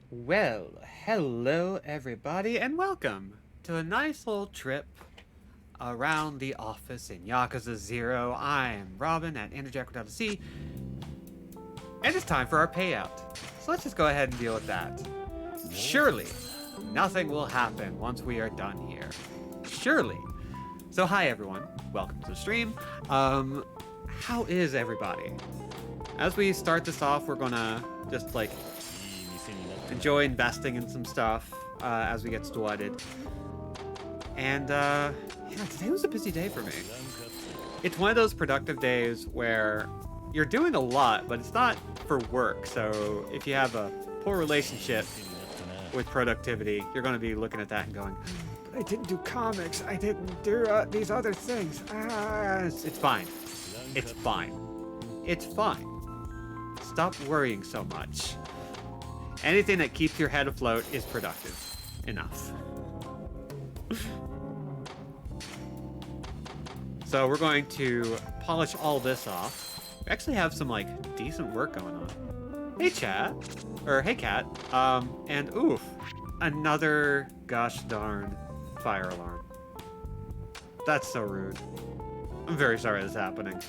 Well, hello everybody, and welcome to a nice little trip around the office in Yakuza 0. I am Robin at Interjack without a C, and it's time for our payout. So let's just go ahead and deal with that. Surely, nothing will happen once we are done here. Surely. So hi everyone, welcome to the stream. How is everybody? As we start this off, we're gonna just enjoy investing in some stuff as we get started. And yeah, today was a busy day for me. It's one of those productive days where you're doing a lot, but it's not for work. So if you have a poor relationship with productivity, you're going to be looking at that and going, but I didn't do comics. I didn't do these other things. It's fine. It's fine. It's fine. Stop worrying so much. Anything that keeps your head afloat is productive enough. So we're going to polish all this off. We actually have some decent work going on. Hey chat, or hey cat, and oof, another gosh darn fire alarm. That's so rude. I'm very sorry this is happening.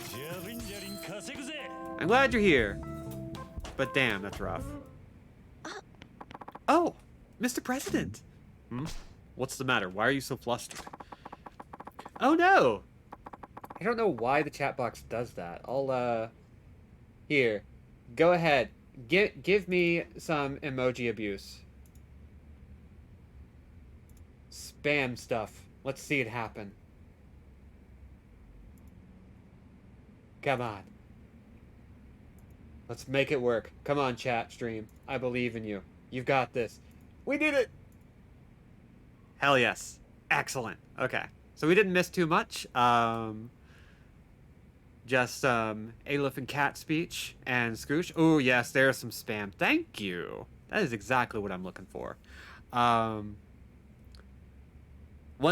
I'm glad you're here, but damn, that's rough. Oh, Mr. President. What's the matter? Why are you so flustered? Oh no! I don't know why the chat box does that. Here. Go ahead. Give me some emoji abuse. Spam stuff. Let's see it happen. Come on. Let's make it work. Come on, chat stream. I believe in you. You've got this. We did it! Hell yes. Excellent. Okay. So we didn't miss too much. Just Aleph and Cat speech and Scoosh. Oh, yes, there's some spam. Thank you. That is exactly what I'm looking for. One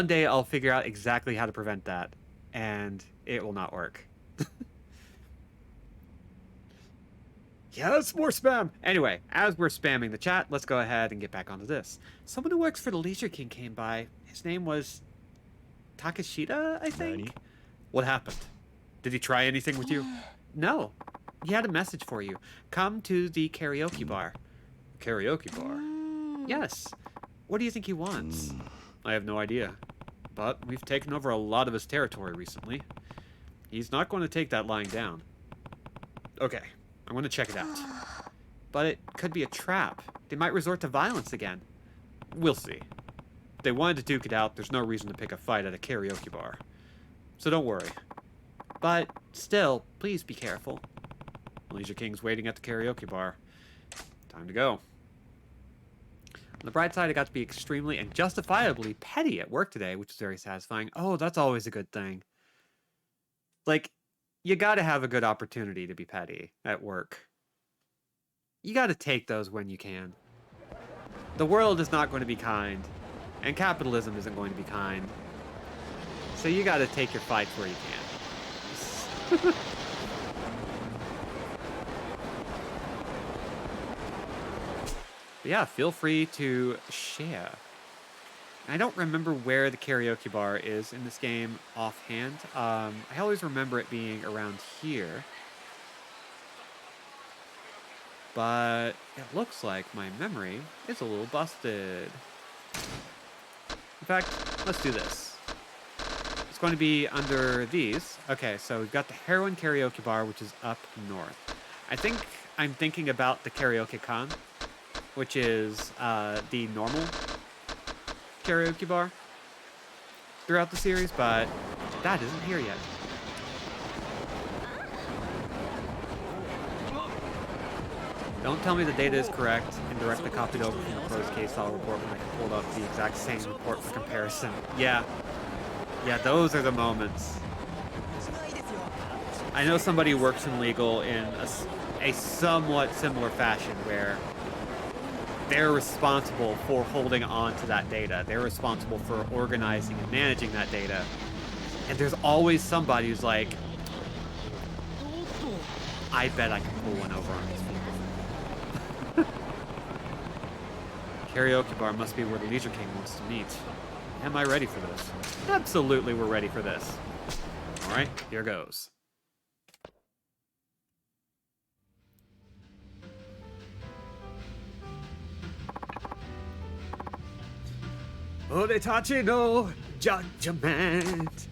day I'll figure out exactly how to prevent that, and it will not work. Yes, more spam! Anyway, as we're spamming the chat, let's go ahead and get back onto this. Someone who works for the Leisure King came by. His name was Takashita, I think? Nani? What happened? Did he try anything with you? No. He had a message for you. Come to the karaoke bar. Karaoke bar? Yes. What do you think he wants? I have no idea. But we've taken over a lot of his territory recently. He's not going to take that lying down. Okay. I'm going to check it out. But it could be a trap. They might resort to violence again. We'll see. If they wanted to duke it out, there's no reason to pick a fight at a karaoke bar. So don't worry. But still, please be careful. Leisure King's waiting at the karaoke bar. Time to go. On the bright side, I got to be extremely and justifiably petty at work today, which is very satisfying. Oh, that's always a good thing. You gotta have a good opportunity to be petty at work. You gotta take those when you can. The world is not going to be kind, and capitalism isn't going to be kind. So you gotta take your fights where you can. But yeah, feel free to share. I don't remember where the karaoke bar is in this game offhand. I always remember it being around here. But it looks like my memory is a little busted. In fact, let's do this. It's going to be under these. Okay, so we've got the Heroin Karaoke Bar, which is up north. I think I'm thinking about the Karaoke Con, which is the normal karaoke bar throughout the series, but that isn't here yet. Don't tell me the data is correct and directly copied over from the closed case file report when I can pull up the exact same report for comparison. Yeah, those are the moments. I know somebody who works in legal in a somewhat similar fashion where they're responsible for holding on to that data. They're responsible for organizing and managing that data. And there's always somebody who's like, I bet I can pull one over on these people. Karaoke bar must be where the Leisure King wants to meet. Am I ready for this? Absolutely, we're ready for this. All right, here goes. Oretachi no judgment.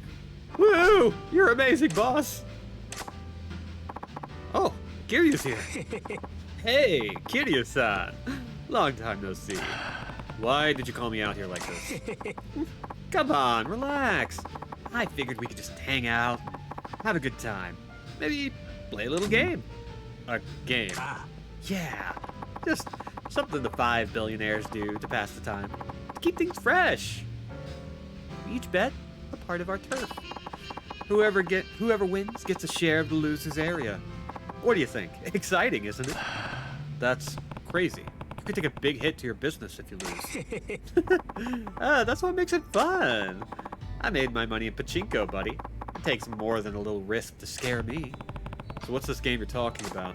Woo! You're amazing, boss. Oh, Kiryu's here. Hey, Kiryu-san. Long time no see. Why did you call me out here like this? Come on, relax. I figured we could just hang out, have a good time. Maybe play a little game. A game. Yeah, just something the 5 billionaires do to pass the time. To keep things fresh. We each bet a part of our turf. Whoever wins gets a share of the loser's area. What do you think? Exciting, isn't it? That's crazy. You could take a big hit to your business if you lose. That's what makes it fun. I made my money in pachinko, buddy. It takes more than a little risk to scare me. So what's this game you're talking about?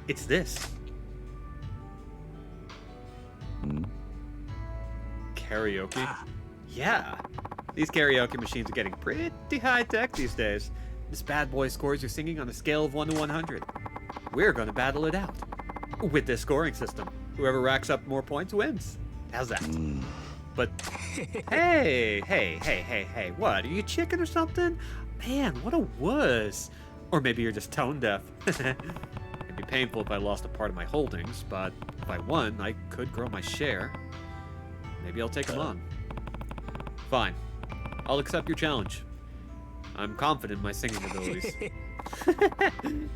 It's this. Karaoke? Yeah. These karaoke machines are getting pretty high-tech these days. This bad boy scores your singing on a scale of 1 to 100. We're gonna battle it out. With this scoring system. Whoever racks up more points wins. How's that? But, hey, what? Are you chicken or something? Man, what a wuss. Or maybe you're just tone deaf. It'd be painful if I lost a part of my holdings, but if I won, I could grow my share. Maybe I'll take them on. Fine. I'll accept your challenge. I'm confident in my singing abilities.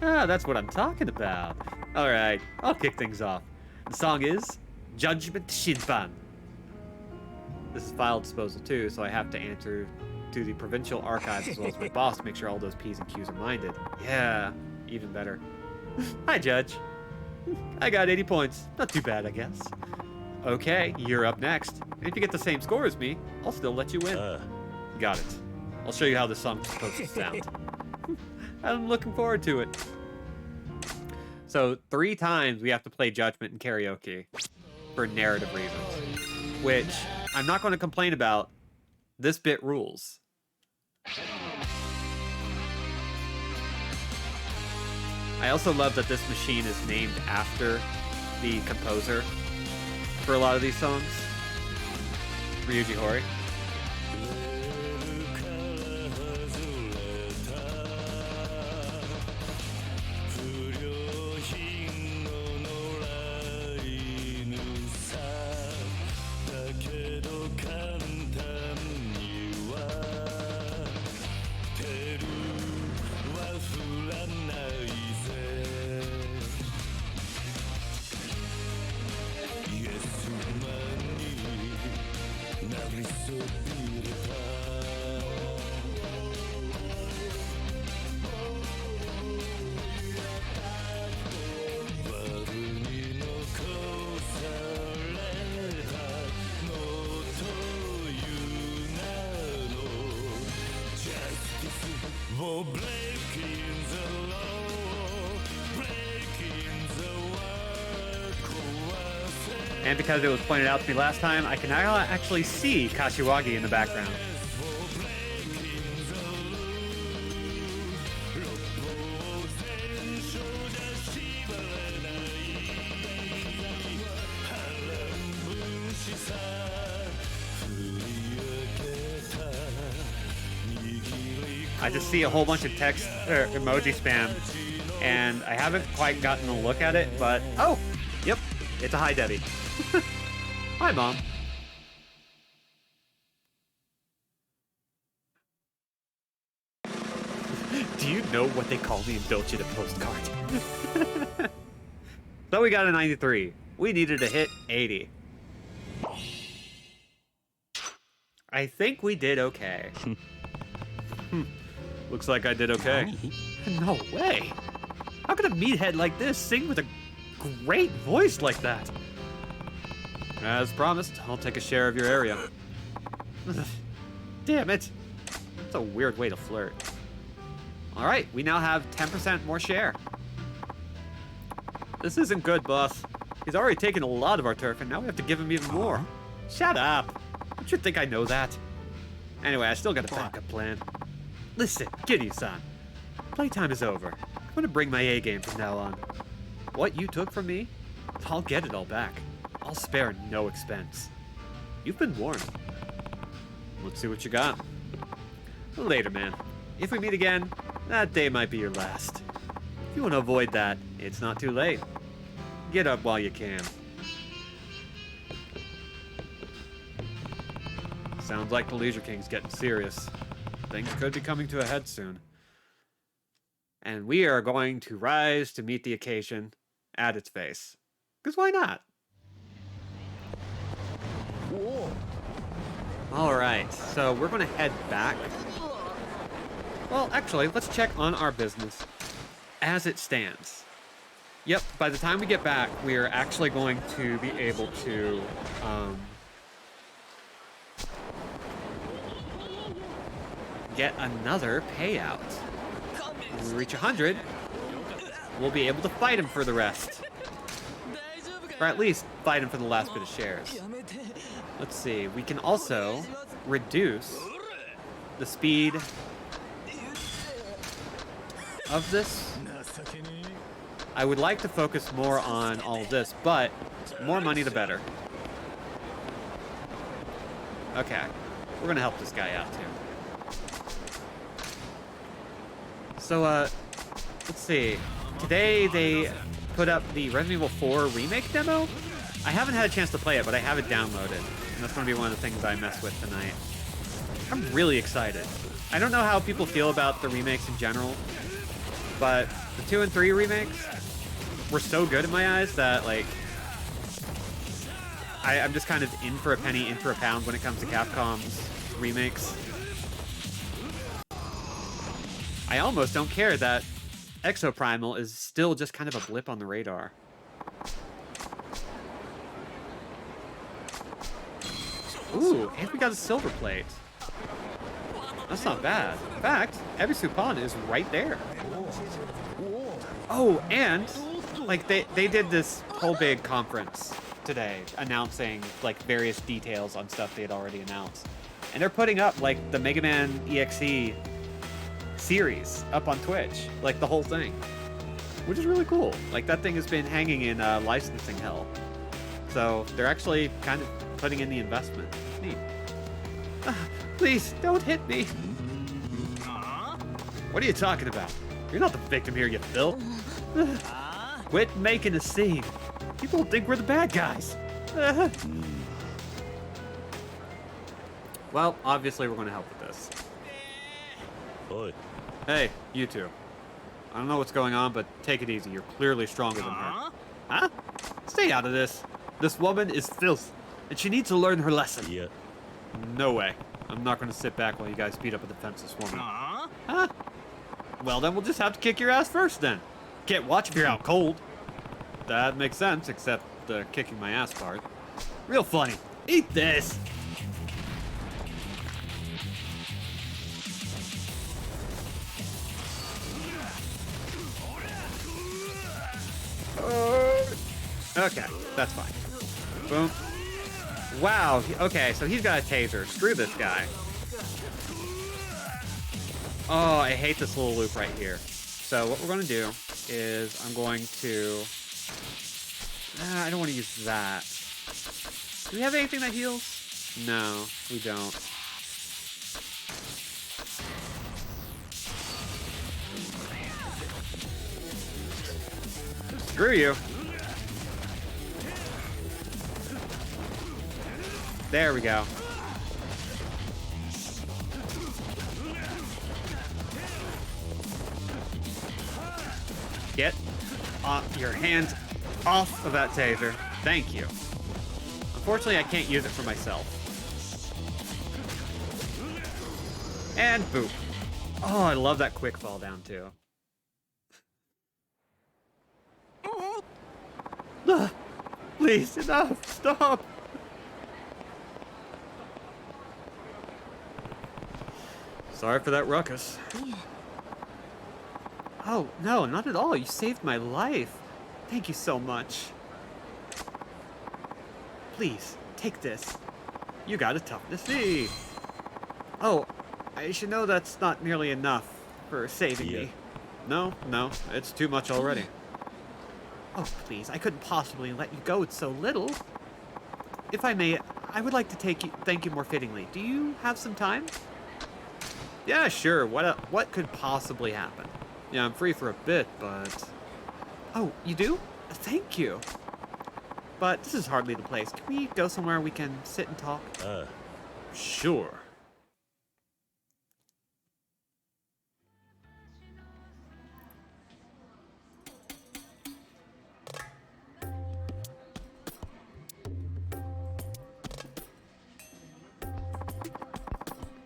That's what I'm talking about. Alright, I'll kick things off. The song is Judgment Shinpan. This is file disposal too, so I have to answer to the provincial archives as well as my boss to make sure all those P's and Q's are minded. Yeah, even better. Hi, Judge. I got 80 points. Not too bad, I guess. Okay, you're up next. And if you get the same score as me, I'll still let you win. Got it. I'll show you how this song's supposed to sound. I'm looking forward to it. So 3 times we have to play Judgment in karaoke for narrative reasons, which I'm not going to complain about. This bit rules. I also love that this machine is named after the composer for a lot of these songs, Ryuji Horii. And because it was pointed out to me last time, I can now actually see Kashiwagi in the background. I just see a whole bunch of text or emoji spam, and I haven't quite gotten a look at it, but oh, yep, it's a hi Debbie. Hi, Mom. Do you know what they call me in Dolce the Postcard? So we got a 93. We needed to hit 80. I think we did okay. Looks like I did okay. No way. How could a meathead like this sing with a great voice like that? As promised, I'll take a share of your area. Damn it. That's a weird way to flirt. Alright, we now have 10% more share. This isn't good, boss. He's already taken a lot of our turf, and now we have to give him even more. Shut up. Don't you think I know that? Anyway, I still got a backup plan. Listen, Gideon-san. Playtime is over. I'm gonna bring my A game from now on. What you took from me, I'll get it all back. I'll spare no expense. You've been warned. Let's see what you got. Later, man. If we meet again, that day might be your last. If you want to avoid that, it's not too late. Get up while you can. Sounds like the Leisure King's getting serious. Things could be coming to a head soon. And we are going to rise to meet the occasion at its face. Because why not? Alright, so we're going to head back. Well, actually, let's check on our business as it stands. Yep, by the time we get back, we are actually going to be able to get another payout. When we reach 100, we'll be able to fight him for the rest. Or at least fight him for the last bit of shares. Let's see, we can also reduce the speed of this. I would like to focus more on all of this, but more money the better. Okay, we're gonna help this guy out too. So, let's see. Today they put up the Resident Evil 4 remake demo. I haven't had a chance to play it, but I have it downloaded. And that's going to be one of the things I mess with tonight. I'm really excited. I don't know how people feel about the remakes in general, but the 2 and 3 remakes were so good in my eyes that, like, I'm just kind of in for a penny, in for a pound when it comes to Capcom's remakes. I almost don't care that Exoprimal is still just kind of a blip on the radar. Ooh, and we got a silver plate. That's not bad. In fact, Ebisupan is right there. Oh, and like they did this whole big conference today announcing like various details on stuff they had already announced. And they're putting up like the Mega Man EXE series up on Twitch, like the whole thing, which is really cool. Like that thing has been hanging in licensing hell, so they're actually kind of putting in the investment. Neat. Please don't hit me. What are you talking about? You're not the victim here, you filth. Quit making a scene. People think we're the bad guys. Well, obviously we're going to help with this. Oi. Hey, you two. I don't know what's going on, but take it easy. You're clearly stronger than her. Huh? Stay out of this. This woman is filth, and she needs to learn her lesson. Yeah. No way. I'm not going to sit back while you guys beat up a defenseless woman. Huh? Well, then we'll just have to kick your ass first, then. Can't watch if you're out cold. That makes sense, except the kicking my ass part. Real funny. Eat this! Okay, that's fine. Boom. Wow, okay, so he's got a taser. Screw this guy. Oh, I hate this little loop right here. So what we're going to do is I'm going to... I don't want to use that. Do we have anything that heals? No, we don't. Screw you. There we go. Get your hands off of that taser. Thank you. Unfortunately, I can't use it for myself. And boop. Oh, I love that quick fall down too. Please, enough. Stop. Sorry for that ruckus. Oh, no, not at all. You saved my life. Thank you so much. please, take this. You got a toughness C. Oh, I should know that's not nearly enough for saving Yeah. me. No, it's too much already. Oh, please, I couldn't possibly let you go with so little. If I may, I would like to thank you more fittingly. Do you have some time? Yeah, sure. What could possibly happen? Yeah, I'm free for a bit, but... Oh, you do? Thank you. But this is hardly the place. Can we go somewhere we can sit and talk? Sure.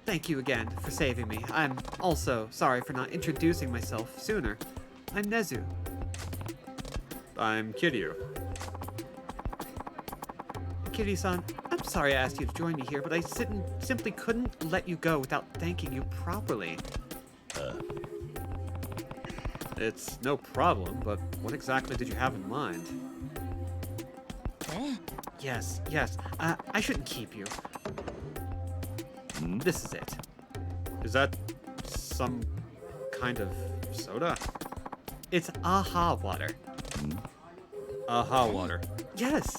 Thank you again for saving me. I'm also sorry for not introducing myself sooner. I'm Nezu. I'm Kiryu. Kiryu-san, I'm sorry I asked you to join me here, but I simply couldn't let you go without thanking you properly. It's no problem, but what exactly did you have in mind? Yes. I shouldn't keep you. This is it. Is that some kind of soda? It's AHA water. AHA water. Yes.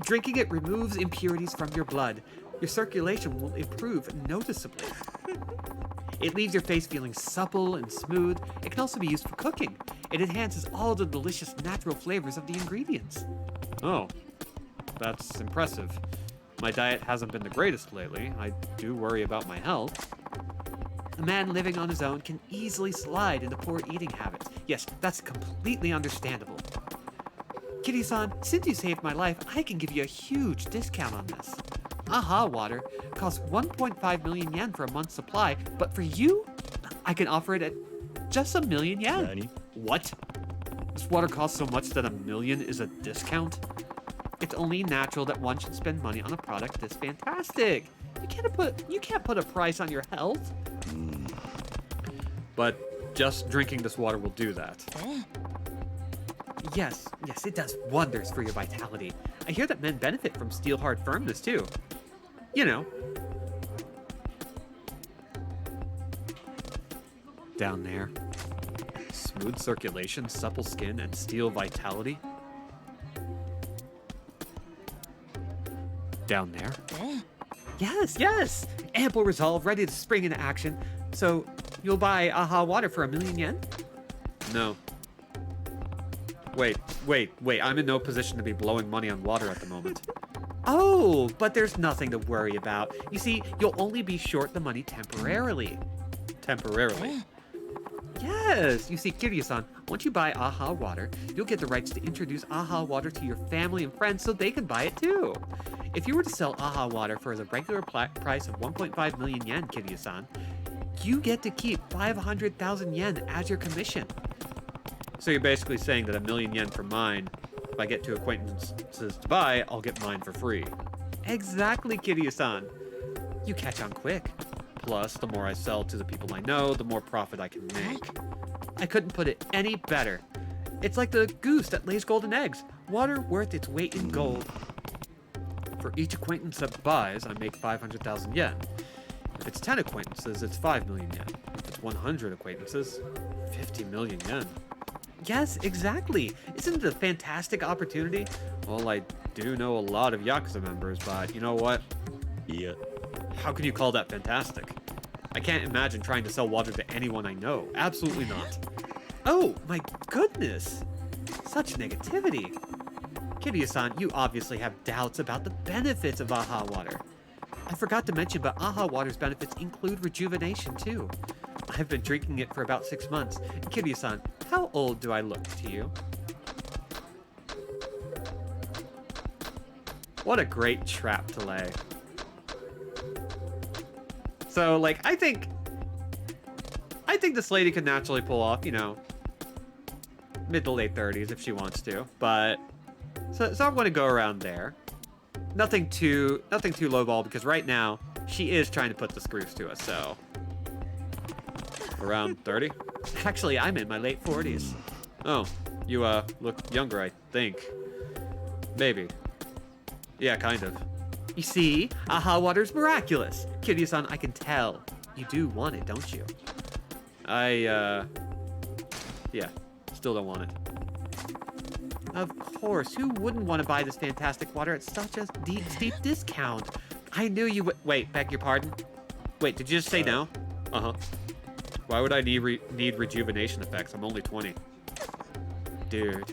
Drinking it removes impurities from your blood. Your circulation will improve noticeably. It leaves your face feeling supple and smooth. It can also be used for cooking. It enhances all the delicious natural flavors of the ingredients. Oh, that's impressive. My diet hasn't been the greatest lately. I do worry about my health. A man living on his own can easily slide into poor eating habits. Yes, that's completely understandable. Kitty-san, since you saved my life, I can give you a huge discount on this. AHA water costs 1.5 million yen for a month's supply, but for you, I can offer it at just 1 million yen. Nani? What? This water costs so much that 1 million is a discount? It's only natural that one should spend money on a product this fantastic. You can't put a price on your health. But just drinking this water will do that. Yes, it does wonders for your vitality. I hear that men benefit from steel hard firmness too. You know. Down there. Smooth circulation, supple skin, and steel vitality. Down there. Yes! Ample resolve, ready to spring into action. So, you'll buy AHA water for 1 million yen? No. Wait, I'm in no position to be blowing money on water at the moment. Oh, but there's nothing to worry about. You see, you'll only be short the money temporarily. Temporarily? Yes! You see, Kiryu-san, once you buy AHA water, you'll get the rights to introduce AHA water to your family and friends so they can buy it too. If you were to sell AHA water for the regular price of 1.5 million yen, Kiryu-san, you get to keep 500,000 yen as your commission. So you're basically saying that 1 million yen for mine, if I get two acquaintances to buy, I'll get mine for free. Exactly, Kiryu-san. You catch on quick. Plus, the more I sell to the people I know, the more profit I can make. I couldn't put it any better. It's like the goose that lays golden eggs. Water worth its weight in gold. For each acquaintance that buys, I make 500,000 yen. If it's 10 acquaintances, it's 5 million yen. If it's 100 acquaintances, 50 million yen. Yes, exactly. Isn't it a fantastic opportunity? Well, I do know a lot of Yakuza members, but you know what? Yeah. How can you call that fantastic? I can't imagine trying to sell water to anyone I know. Absolutely not. Oh, my goodness. Such negativity. Kiryu-san, you obviously have doubts about the benefits of AHA water. I forgot to mention, but AHA water's benefits include rejuvenation too. I've been drinking it for about 6 months. Kiryu-san, how old do I look to you? What a great trap to lay. So, like, I think this lady could naturally pull off, you know, mid to late 30s if she wants to. But so I'm going to go around there. Nothing too lowball, because right now she is trying to put the screws to us. So around 30. Actually, I'm in my late 40s. Oh, you look younger, I think. Maybe. Yeah, kind of. You see, aha water's miraculous. Kiryu-san, I can tell. You do want it, don't you? Yeah, still don't want it. Of course, who wouldn't want to buy this fantastic water at such a steep discount? I knew you would. Wait, beg your pardon? Wait, did you just say no? Uh-huh. Why would I need rejuvenation effects? I'm only 20. Dude.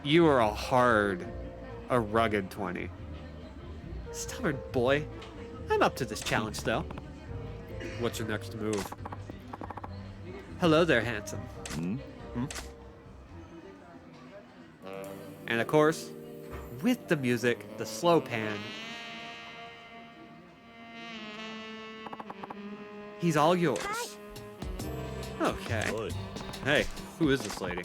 You are a rugged 20. Stubborn boy. I'm up to this challenge, though. What's your next move? Hello there, handsome. Hmm? And of course, with the music, the slow pan. He's all yours. Okay. Oi. Hey, who is this lady?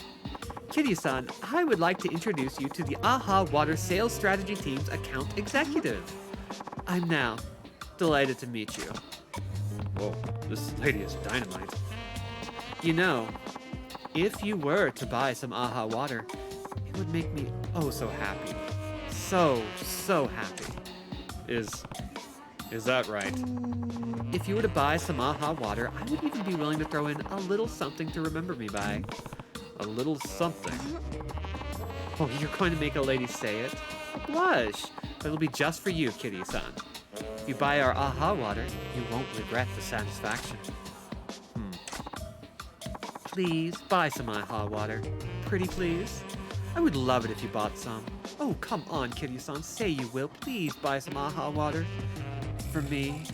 Kiryu-san, I would like to introduce you to the AHA Water Sales Strategy Team's account executive. I'm now delighted to meet you. Whoa, this lady is dynamite. You know, if you were to buy some AHA water, it would make me oh so happy. So happy. Is that right? If you were to buy some AHA water, I would even be willing to throw in a little something to remember me by. A little something. Oh, you're going to make a lady say it? A blush. But it'll be just for you, Kiryu-san. If you buy our AHA water, you won't regret the satisfaction. Please, buy some AHA water. Pretty please. I would love it if you bought some. Oh, come on, Kiryu-san. Say you will. Please buy some AHA water. For me.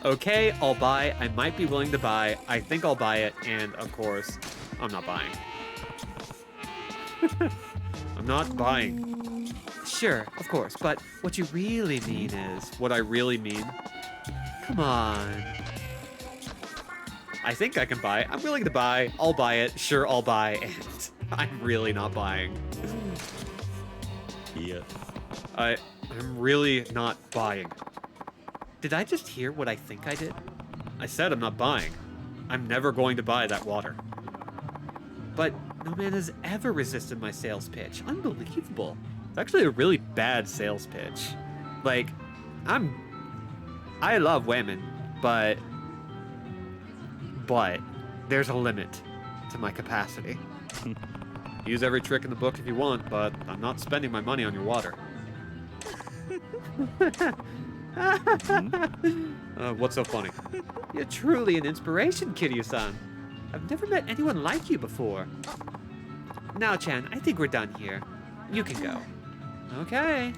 Okay, I'll buy. I might be willing to buy. I think I'll buy it. And, of course, I'm not buying. I'm not buying. Sure, of course. But what you really mean is... What I really mean? Come on. I think I can buy. I'm willing to buy. I'll buy it. Sure, I'll buy. And I'm really not buying. Yeah. I'm really not buying. Did I just hear what I think I did? I said I'm not buying. I'm never going to buy that water. But no man has ever resisted my sales pitch. Unbelievable. It's actually a really bad sales pitch. Like, I love women, but there's a limit to my capacity. Use every trick in the book if you want, but I'm not spending my money on your water. What's so funny? You're truly an inspiration, Kiryu-san. I've never met anyone like you before. Now, Chan, I think we're done here. You can go. Okay.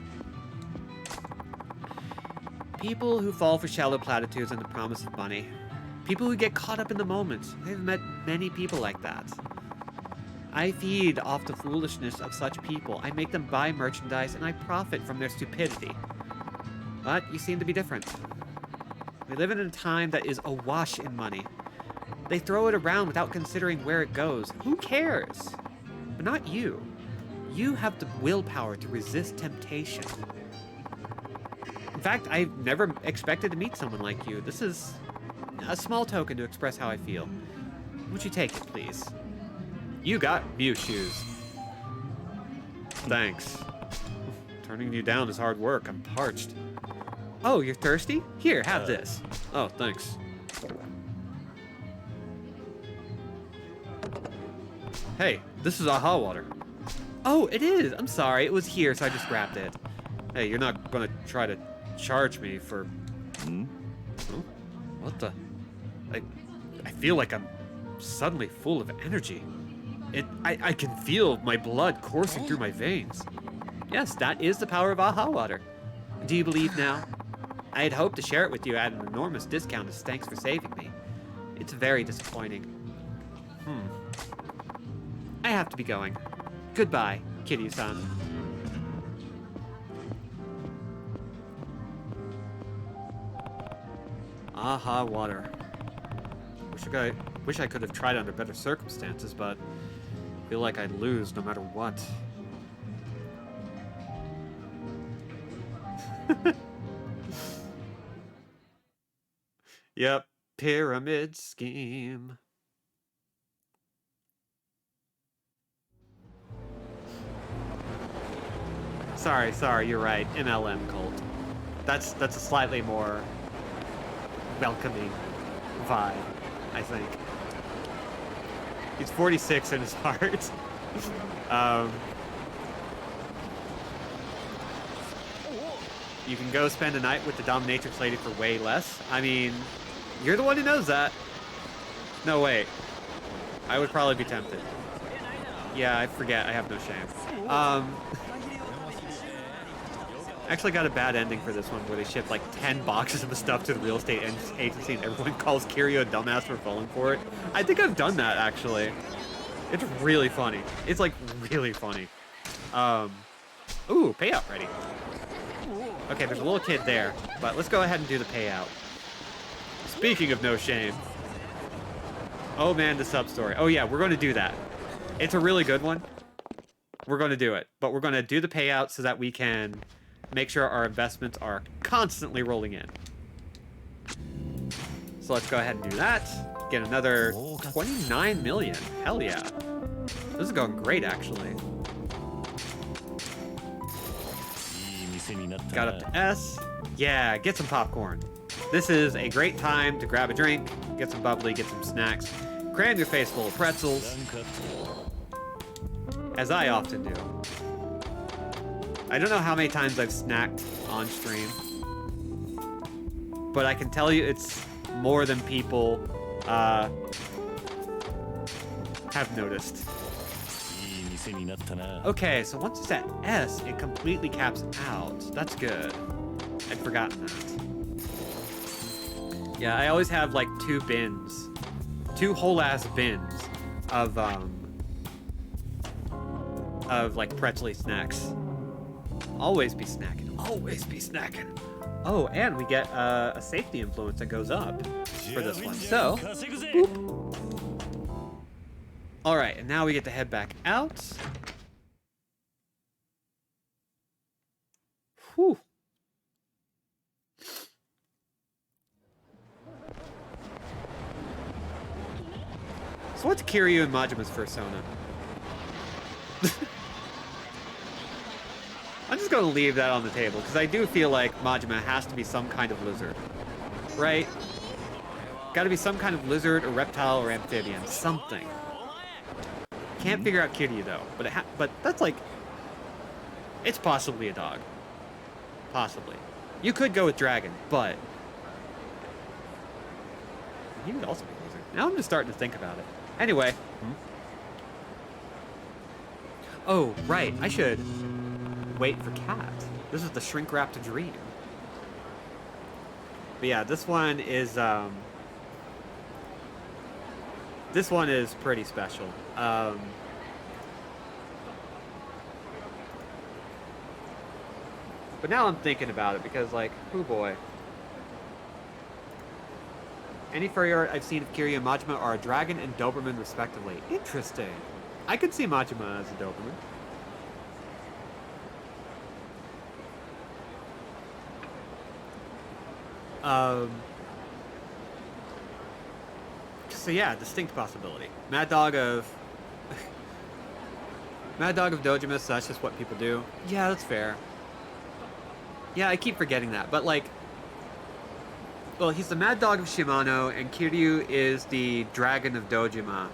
People who fall for shallow platitudes and the promise of money. People who get caught up in the moment. I've met many people like that. I feed off the foolishness of such people. I make them buy merchandise and I profit from their stupidity. But you seem to be different. We live in a time that is awash in money. They throw it around without considering where it goes. Who cares? But not you. You have the willpower to resist temptation. In fact, I've never expected to meet someone like you. This is a small token to express how I feel. Would you take it, please? You got Mew shoes. Thanks. Turning you down is hard work. I'm parched. Oh, you're thirsty? Here, have this. Oh, thanks. Hey, this is AHA water. Oh, it is. I'm sorry. It was here, so I just grabbed it. Hey, you're not gonna try to charge me for... Huh? What the... I feel like I'm suddenly full of energy. I can feel my blood coursing through my veins. Yes, that is the power of AHA water. Do you believe now? I had hoped to share it with you at an enormous discount as thanks for saving me. It's very disappointing. I have to be going. Goodbye, Kiryu-san. AHA water. Wish I could have tried under better circumstances, but I feel like I'd lose no matter what. Yep, pyramid scheme. sorry, you're right. MLM cult. That's a slightly more welcoming vibe, I think. He's 46 in his heart. You can go spend a night with the dominatrix lady for way less. I mean, you're the one who knows that. No, wait. I would probably be tempted. Yeah, I forget. I have no shame. Actually got a bad ending for this one where they ship like 10 boxes of the stuff to the real estate agency and everyone calls Kiryu a dumbass for falling for it. I think I've done that, actually. It's really funny. It's like really funny. Ooh, payout ready. Okay, there's a little kid there, but let's go ahead and do the payout. Speaking of no shame. Oh man, the sub story. Oh yeah, we're going to do that. It's a really good one. We're going to do it, but we're going to do the payout so that we can make sure our investments are constantly rolling in. So let's go ahead and do that. Get another 29 million. Hell yeah. This is going great, actually. Got up to S. Yeah, get some popcorn. This is a great time to grab a drink, get some bubbly, get some snacks, cram your face full of pretzels, as I often do. I don't know how many times I've snacked on stream, but I can tell you it's more than people have noticed. Okay, so once it's at S, it completely caps out. That's good. I'd forgotten that. Yeah, I always have like two whole ass bins of like pretzely snacks. Always be snacking. Always be snacking. Oh, and we get a safety influence that goes up for this one. So, boop. All right, and now we get to head back out. Whew. So what's Kiryu and Majima's persona? I'm just gonna leave that on the table, because I do feel like Majima has to be some kind of lizard. Right? Gotta be some kind of lizard or reptile or amphibian. Something. Can't figure out Kiryu though, but that's like, it's possibly a dog. Possibly. You could go with dragon, but he would also be a lizard. Now I'm just starting to think about it. Anyway. Oh, right. I should wait for Cat. This is the shrink wrapped dream. But yeah, this one is pretty special. But now I'm thinking about it because, like, oh boy. Any furry art I've seen of Kiryu and Majima are a dragon and Doberman, respectively. Interesting. I could see Majima as a Doberman. So yeah, distinct possibility. Mad Dog of Dojima, that's just what people do. Yeah, that's fair. Yeah, I keep forgetting that, but like, well, he's the Mad Dog of Shimano, and Kiryu is the Dragon of Dojima.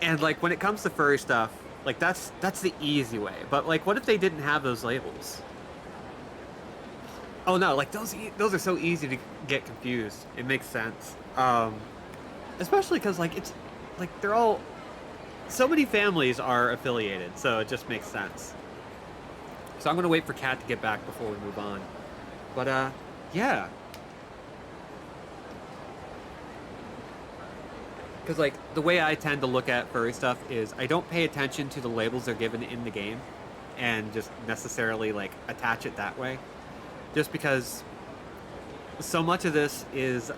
And like, when it comes to furry stuff, like that's the easy way. But like, what if they didn't have those labels? Oh no, like those are so easy to get confused. It makes sense. Especially because like it's like they're all, so many families are affiliated, so it just makes sense. So I'm gonna wait for Kat to get back before we move on. But yeah. Because like the way I tend to look at furry stuff is I don't pay attention to the labels they're given in the game and just necessarily like attach it that way. Just because so much of this is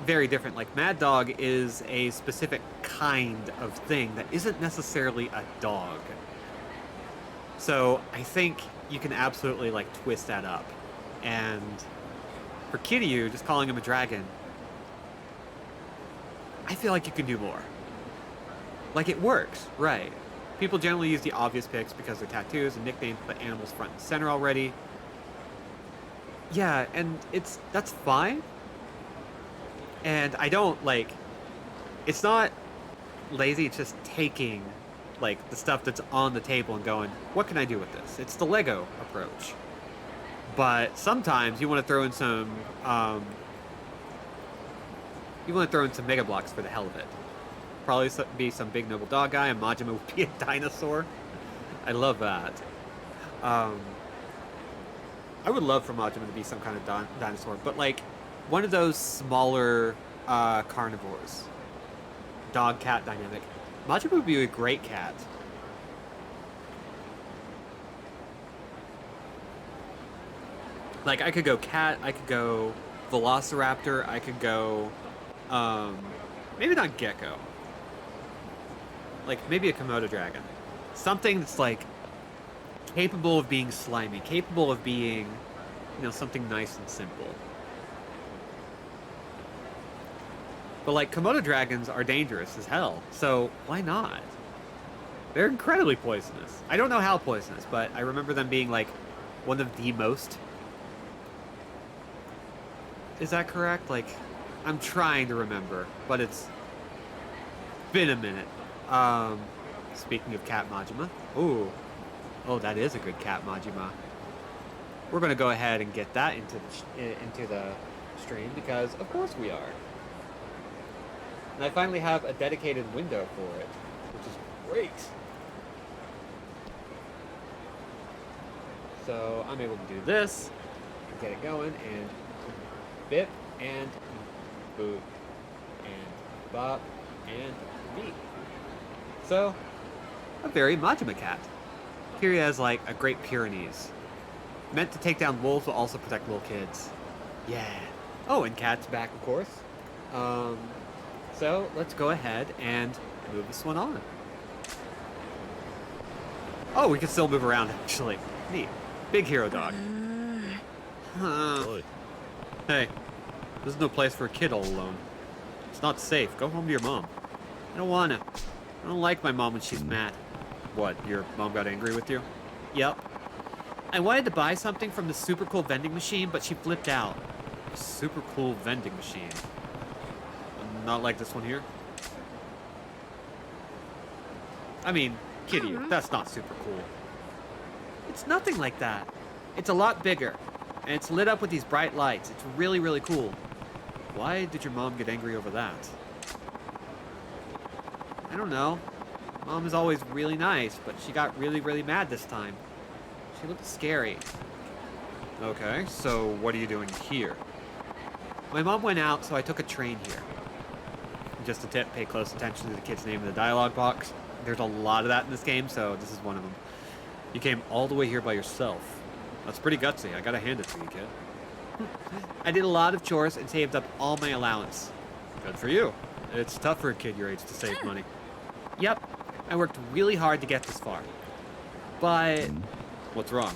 very different. Like Mad Dog is a specific kind of thing that isn't necessarily a dog. So I think you can absolutely like twist that up. And for Kiryu, just calling him a dragon, I feel like you can do more. Like, it works, right? People generally use the obvious picks because their tattoos and nicknames put animals front and center already. Yeah, and that's fine. And I don't, like, it's not lazy, it's just taking, like, the stuff that's on the table and going, what can I do with this? It's the Lego approach. But sometimes you want to throw in some, Mega Blocks for the hell of it. Probably be some big noble dog guy, and Majima would be a dinosaur. I love that. Um, I would love for Majima to be some kind of dinosaur, but like one of those smaller carnivores. Dog-cat dynamic. Majima would be a great cat. Like, I could go cat, I could go velociraptor, I could go, maybe not gecko. Like, maybe a Komodo dragon. Something that's, like, capable of being slimy, capable of being, something nice and simple. But, like, Komodo dragons are dangerous as hell, so why not? They're incredibly poisonous. I don't know how poisonous, but I remember them being, like, one of the most. Is that correct? Like, I'm trying to remember, but it's been a minute. Speaking of cat Majima. Ooh. Oh, that is a good cat Majima. We're gonna go ahead and get that into the stream because of course we are. And I finally have a dedicated window for it, which is great. So I'm able to do this, get it going, and bip, and boop, and bop, and beep. So, a very Majima cat. Here he has like a Great Pyrenees. Meant to take down wolves, but also protect little kids. Yeah. Oh, and cat's back, of course. So let's go ahead and move this one on. Oh, we can still move around, actually. Neat. Big hero dog. Oi. Hey, this is no place for a kid all alone. It's not safe. Go home to your mom. I don't wanna. I don't like my mom when she's mad. What, your mom got angry with you? Yep. I wanted to buy something from the super cool vending machine, but she flipped out. A super cool vending machine. Not like this one here? I mean, kiddie, that's not super cool. It's nothing like that. It's a lot bigger, and it's lit up with these bright lights. It's really, really cool. Why did your mom get angry over that? I don't know. Mom is always really nice, but she got really, really mad this time. She looked scary. Okay, so what are you doing here? My mom went out, so I took a train here. Just a tip, pay close attention to the kid's name in the dialogue box. There's a lot of that in this game, so this is one of them. You came all the way here by yourself. That's pretty gutsy. I gotta hand it to you, kid. I did a lot of chores and saved up all my allowance. Good for you. It's tough for a kid your age to save money. Yep, I worked really hard to get this far. But what's wrong?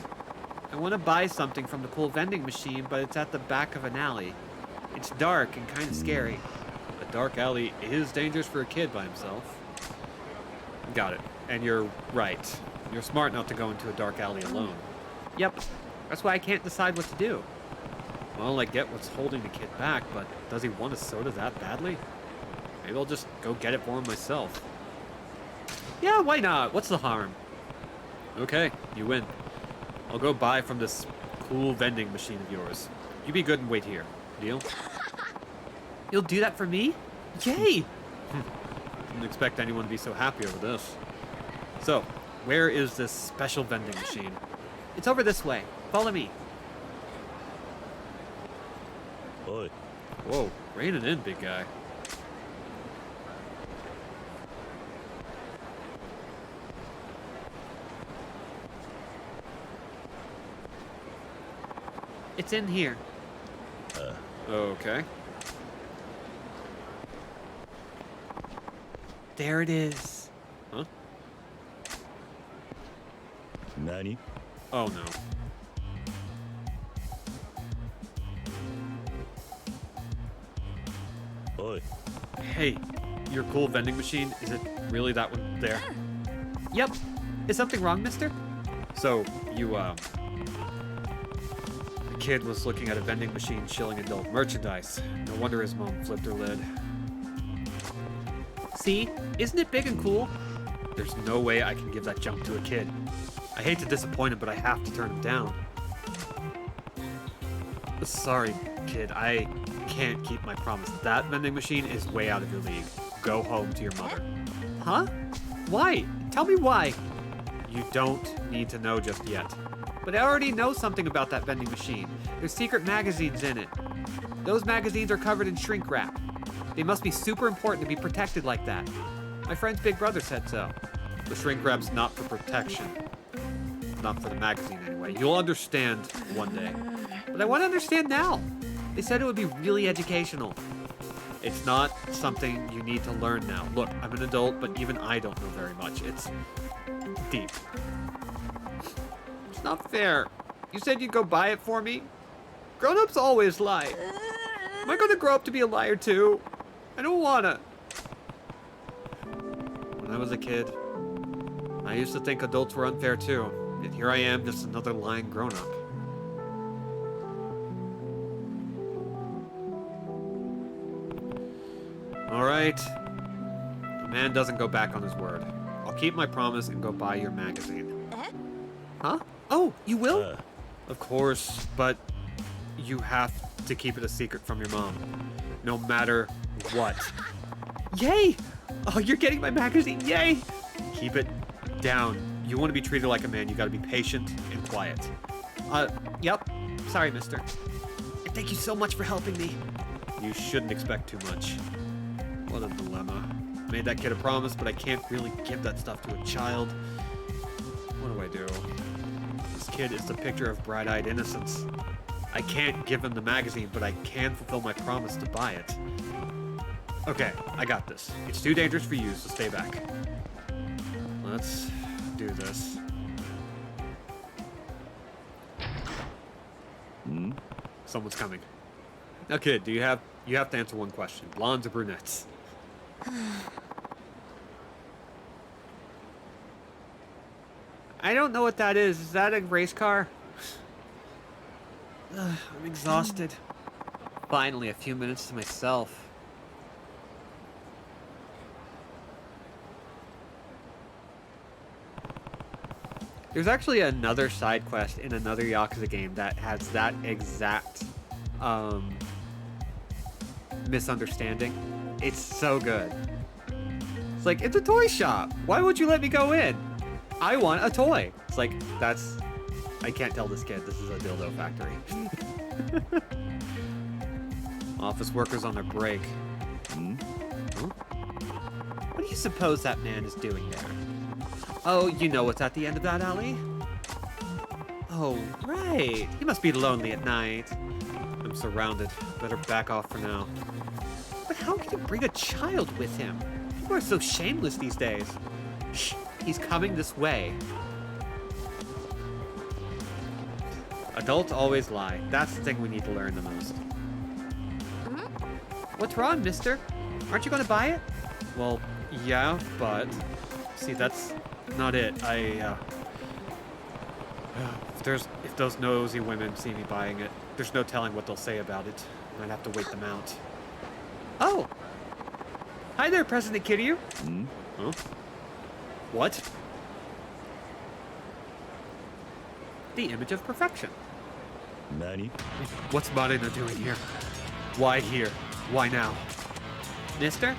I want to buy something from the cool vending machine, but it's at the back of an alley. It's dark and kind of scary. A dark alley is dangerous for a kid by himself. Got it. And you're right. You're smart not to go into a dark alley alone. Yep. That's why I can't decide what to do. Well, I get what's holding the kid back, but does he want a soda that badly? Maybe I'll just go get it for him myself. Yeah, why not? What's the harm? Okay, you win. I'll go buy from this cool vending machine of yours. You be good and wait here. Deal? You'll do that for me? Yay! Didn't expect anyone to be so happy over this. So, where is this special vending machine? It's over this way. Follow me. Oi. Whoa, rein it in, big guy. It's in here. Okay. There it is. Huh? Nani? Oh no. Oi. Hey, your cool vending machine, is it really that one there? Yep. Is something wrong, mister? So, you, the kid was looking at a vending machine shilling adult merchandise. No wonder his mom flipped her lid. See? Isn't it big and cool? There's no way I can give that junk to a kid. I hate to disappoint him, but I have to turn him down. Sorry, kid. I can't keep my promise. That vending machine is way out of your league. Go home to your mother. Huh? Why? Tell me why. You don't need to know just yet. But I already know something about that vending machine. There's secret magazines in it. Those magazines are covered in shrink wrap. They must be super important to be protected like that. My friend's big brother said so. The shrink wrap's not for protection. Not for the magazine anyway. You'll understand one day. But I want to understand now. They said it would be really educational. It's not something you need to learn now. Look, I'm an adult, but even I don't know very much. It's deep. It's not fair. You said you'd go buy it for me? Grown-ups always lie. Am I going to grow up to be a liar too? I don't wanna. When I was a kid, I used to think adults were unfair too. Yet here I am, just another lying grown-up. Alright. The man doesn't go back on his word. I'll keep my promise and go buy your magazine. Huh? Oh, you will? Of course, but you have to keep it a secret from your mom. No matter what. Yay! Oh, you're getting my magazine, yay! Keep it down. You want to be treated like a man, you gotta be patient and quiet. Yep. Sorry, mister. And thank you so much for helping me. You shouldn't expect too much. What a dilemma. Made that kid a promise, but I can't really give that stuff to a child. What do? This kid is the picture of bright-eyed innocence. I can't give him the magazine, but I can fulfill my promise to buy it. Okay, I got this. It's too dangerous for you, so stay back. Let's do this. Someone's coming. Now, kid, you have to answer one question. Blondes or brunettes? I don't know what that is. Is that a race car? I'm exhausted. Finally, a few minutes to myself. There's actually another side quest in another Yakuza game that has that exact misunderstanding. It's so good. It's like, it's a toy shop. Why would you let me go in? I want a toy. It's like, I can't tell this kid this is a dildo factory. Office workers on their break. Huh? What do you suppose that man is doing there? Oh, you know what's at the end of that alley? Oh, right. He must be lonely at night. I'm surrounded. Better back off for now. But how can you bring a child with him? People are so shameless these days. Shh, he's coming this way. Adults always lie. That's the thing we need to learn the most. What's wrong, mister? Aren't you going to buy it? Well, yeah, but... See, that's not it. If those nosy women see me buying it, there's no telling what they'll say about it. I'd have to wait them out. Oh! Hi there, President Kiryu. Huh? What? The image of perfection. Nani? What's Marina doing here? Why here? Why now? Mister?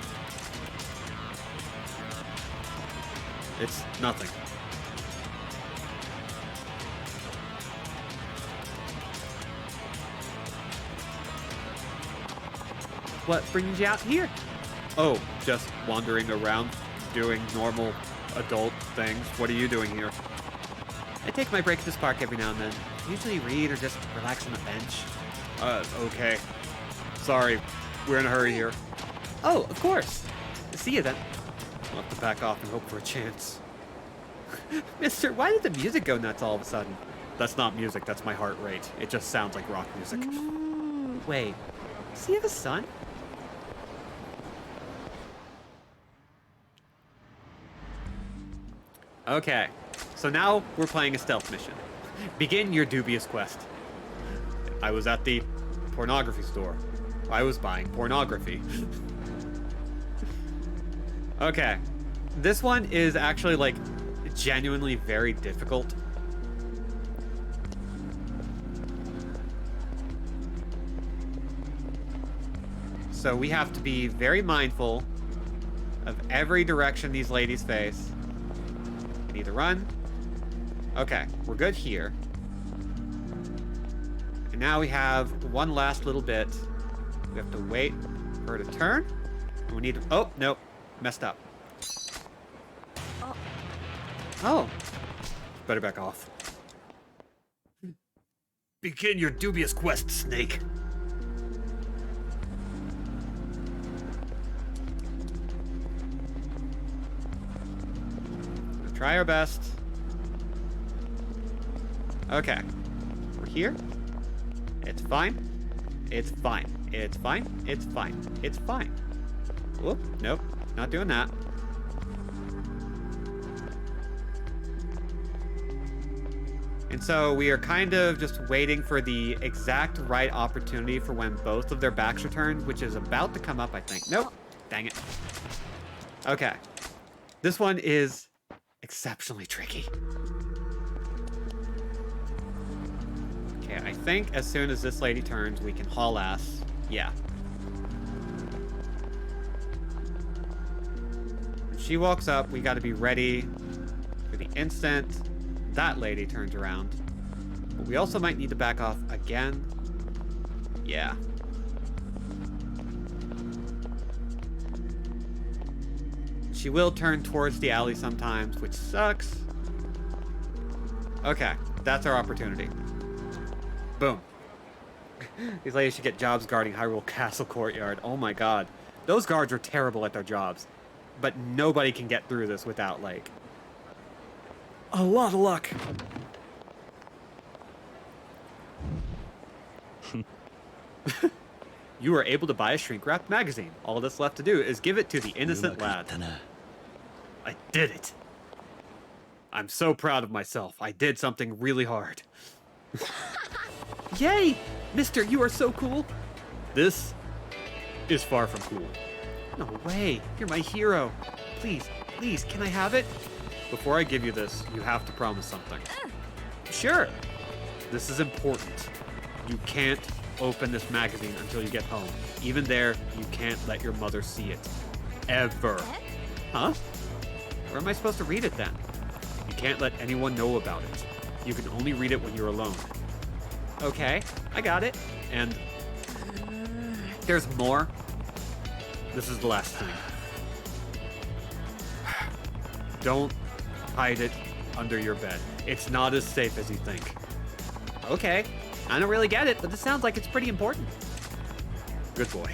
It's nothing. What brings you out here? Oh, just wandering around, doing normal adult things. What are you doing here? I take my break at this park every now and then. Usually read or just relax on the bench. Okay. Sorry, we're in a hurry here. Oh, of course. See you then. I'll have to back off and hope for a chance. Mister, why did the music go nuts all of a sudden? That's not music, that's my heart rate. It just sounds like rock music. Wait, does he have a son? Okay, so now we're playing a stealth mission. Begin your dubious quest. I was at the pornography store. I was buying pornography. Okay, this one is actually like genuinely very difficult. So we have to be very mindful of every direction these ladies face. We need to run. Okay, we're good here. And now we have one last little bit. We have to wait for her to turn. And we need to... Oh, nope. Messed up. Oh. Better back off. Begin your dubious quest, Snake. Try our best. Okay. We're here. It's fine. It's fine. It's fine. It's fine. It's fine. Whoop. Nope. Not doing that. And so we are kind of just waiting for the exact right opportunity for when both of their backs are turned, which is about to come up, I think. Nope. Dang it. Okay. This one is exceptionally tricky. Okay, I think as soon as this lady turns, we can haul ass. Yeah. When she walks up, we gotta be ready for the instant that lady turns around. But we also might need to back off again. Yeah. She will turn towards the alley sometimes, which sucks. Okay, that's our opportunity. Boom. These ladies should get jobs guarding Hyrule Castle courtyard. Oh my god. Those guards are terrible at their jobs. But nobody can get through this without, like, a lot of luck. You are able to buy a shrink-wrapped magazine. All that's left to do is give it to the innocent lad. I did it. I'm so proud of myself. I did something really hard. Yay! Mister, you are so cool. This is far from cool. No way. You're my hero. Please, please, can I have it? Before I give you this, you have to promise something. Sure. This is important. You can't open this magazine until you get home. Even there, you can't let your mother see it. Ever. Huh? Where am I supposed to read it then? You can't let anyone know about it. You can only read it when you're alone. Okay, I got it. And there's more. This is the last thing. Don't hide it under your bed. It's not as safe as you think. Okay, I don't really get it, but this sounds like it's pretty important. Good boy.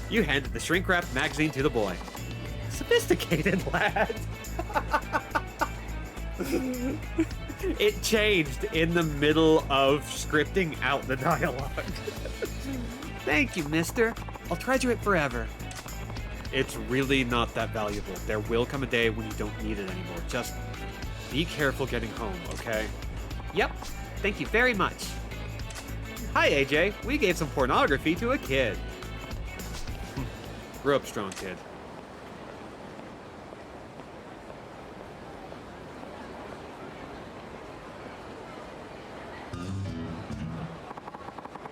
You handed the shrink-wrapped magazine to the boy. Sophisticated lad. It changed in the middle of scripting out the dialogue. Thank you, mister. I'll treasure it forever. It's really not that valuable. There will come a day when you don't need it anymore. Just be careful getting home, okay? Yep. Thank you very much. Hi, AJ. We gave some pornography to a kid. Grew up strong, kid.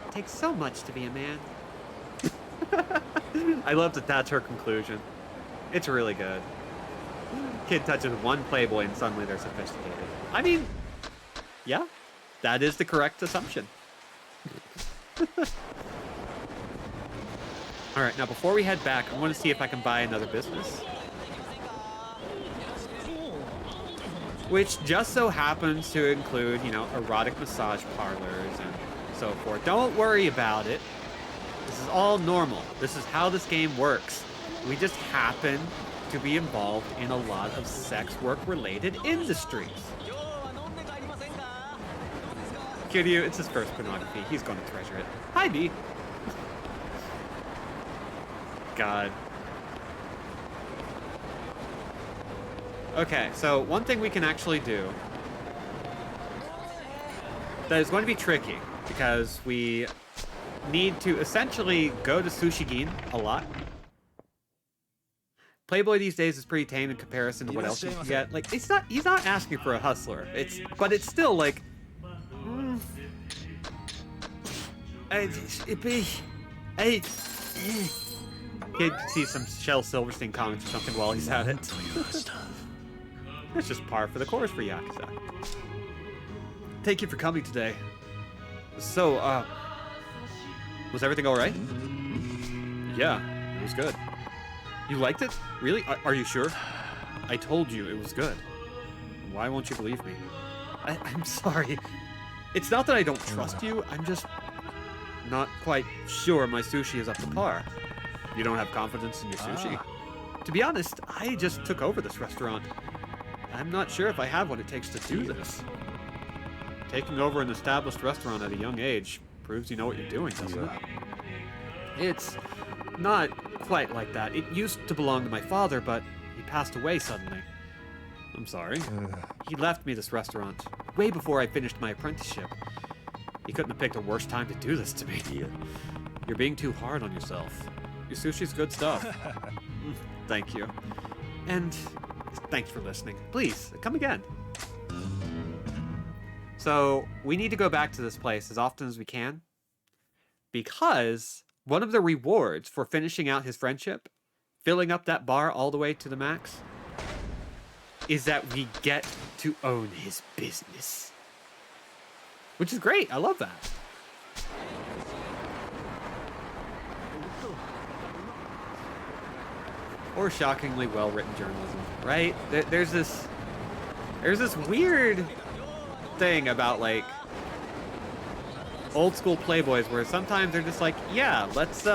It takes so much to be a man. I love that that's her conclusion. It's really good. Kid touches one Playboy and suddenly they're sophisticated. I mean, yeah, that is the correct assumption. Alright, now before we head back, I want to see if I can buy another business. Which just so happens to include, you know, erotic massage parlors and so forth. Don't worry about it. This is all normal. This is how this game works. We just happen to be involved in a lot of sex work-related industries. Kiryu, it's his first pornography. He's going to treasure it. Hi, B. God. Okay, so one thing we can actually do that is going to be tricky because we need to essentially go to Sushigin a lot. Playboy these days is pretty tame in comparison to what else you can get. Like, he's not asking for a hustler. But it's still like, Kid can see some Shel Silverstein comics or something while he's at it. It's just par for the course for Yakuza. Thank you for coming today. So, was everything alright? Yeah, it was good. You liked it? Really? Are you sure? I told you it was good. Why won't you believe me? I'm sorry. It's not that I don't trust you, I'm just not quite sure my sushi is up to par. You don't have confidence in your sushi? To be honest, I just took over this restaurant. I'm not sure if I have what it takes to do this. Taking over an established restaurant at a young age proves you know what you're doing, doesn't it? It's not quite like that. It used to belong to my father, but he passed away suddenly. I'm sorry. He left me this restaurant way before I finished my apprenticeship. He couldn't have picked a worse time to do this to me. You're being too hard on yourself. Your sushi's good stuff. Thank you. And thanks for listening. Please, come again. So, we need to go back to this place as often as we can, because one of the rewards for finishing out his friendship, filling up that bar all the way to the max, is that we get to own his business. Which is great. I love that. Or shockingly well-written journalism, right? There's this weird thing about, like, old school Playboys where sometimes they're just like, yeah, let's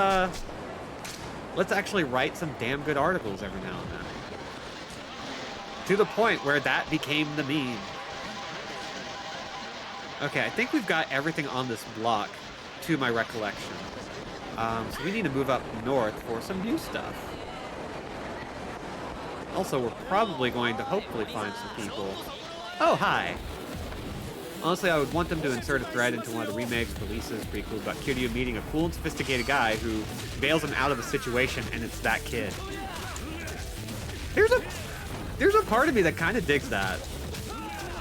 actually write some damn good articles every now and then. To the point where that became the meme. Okay, I think we've got everything on this block to my recollection. So we need to move up north for some new stuff. Also, we're probably going to hopefully find some people. Oh, hi! Honestly, I would want them to insert a thread into one of the remakes, releases, prequels about Kiryu meeting a cool and sophisticated guy who bails him out of a situation, and it's that kid. There's a part of me that kind of digs that.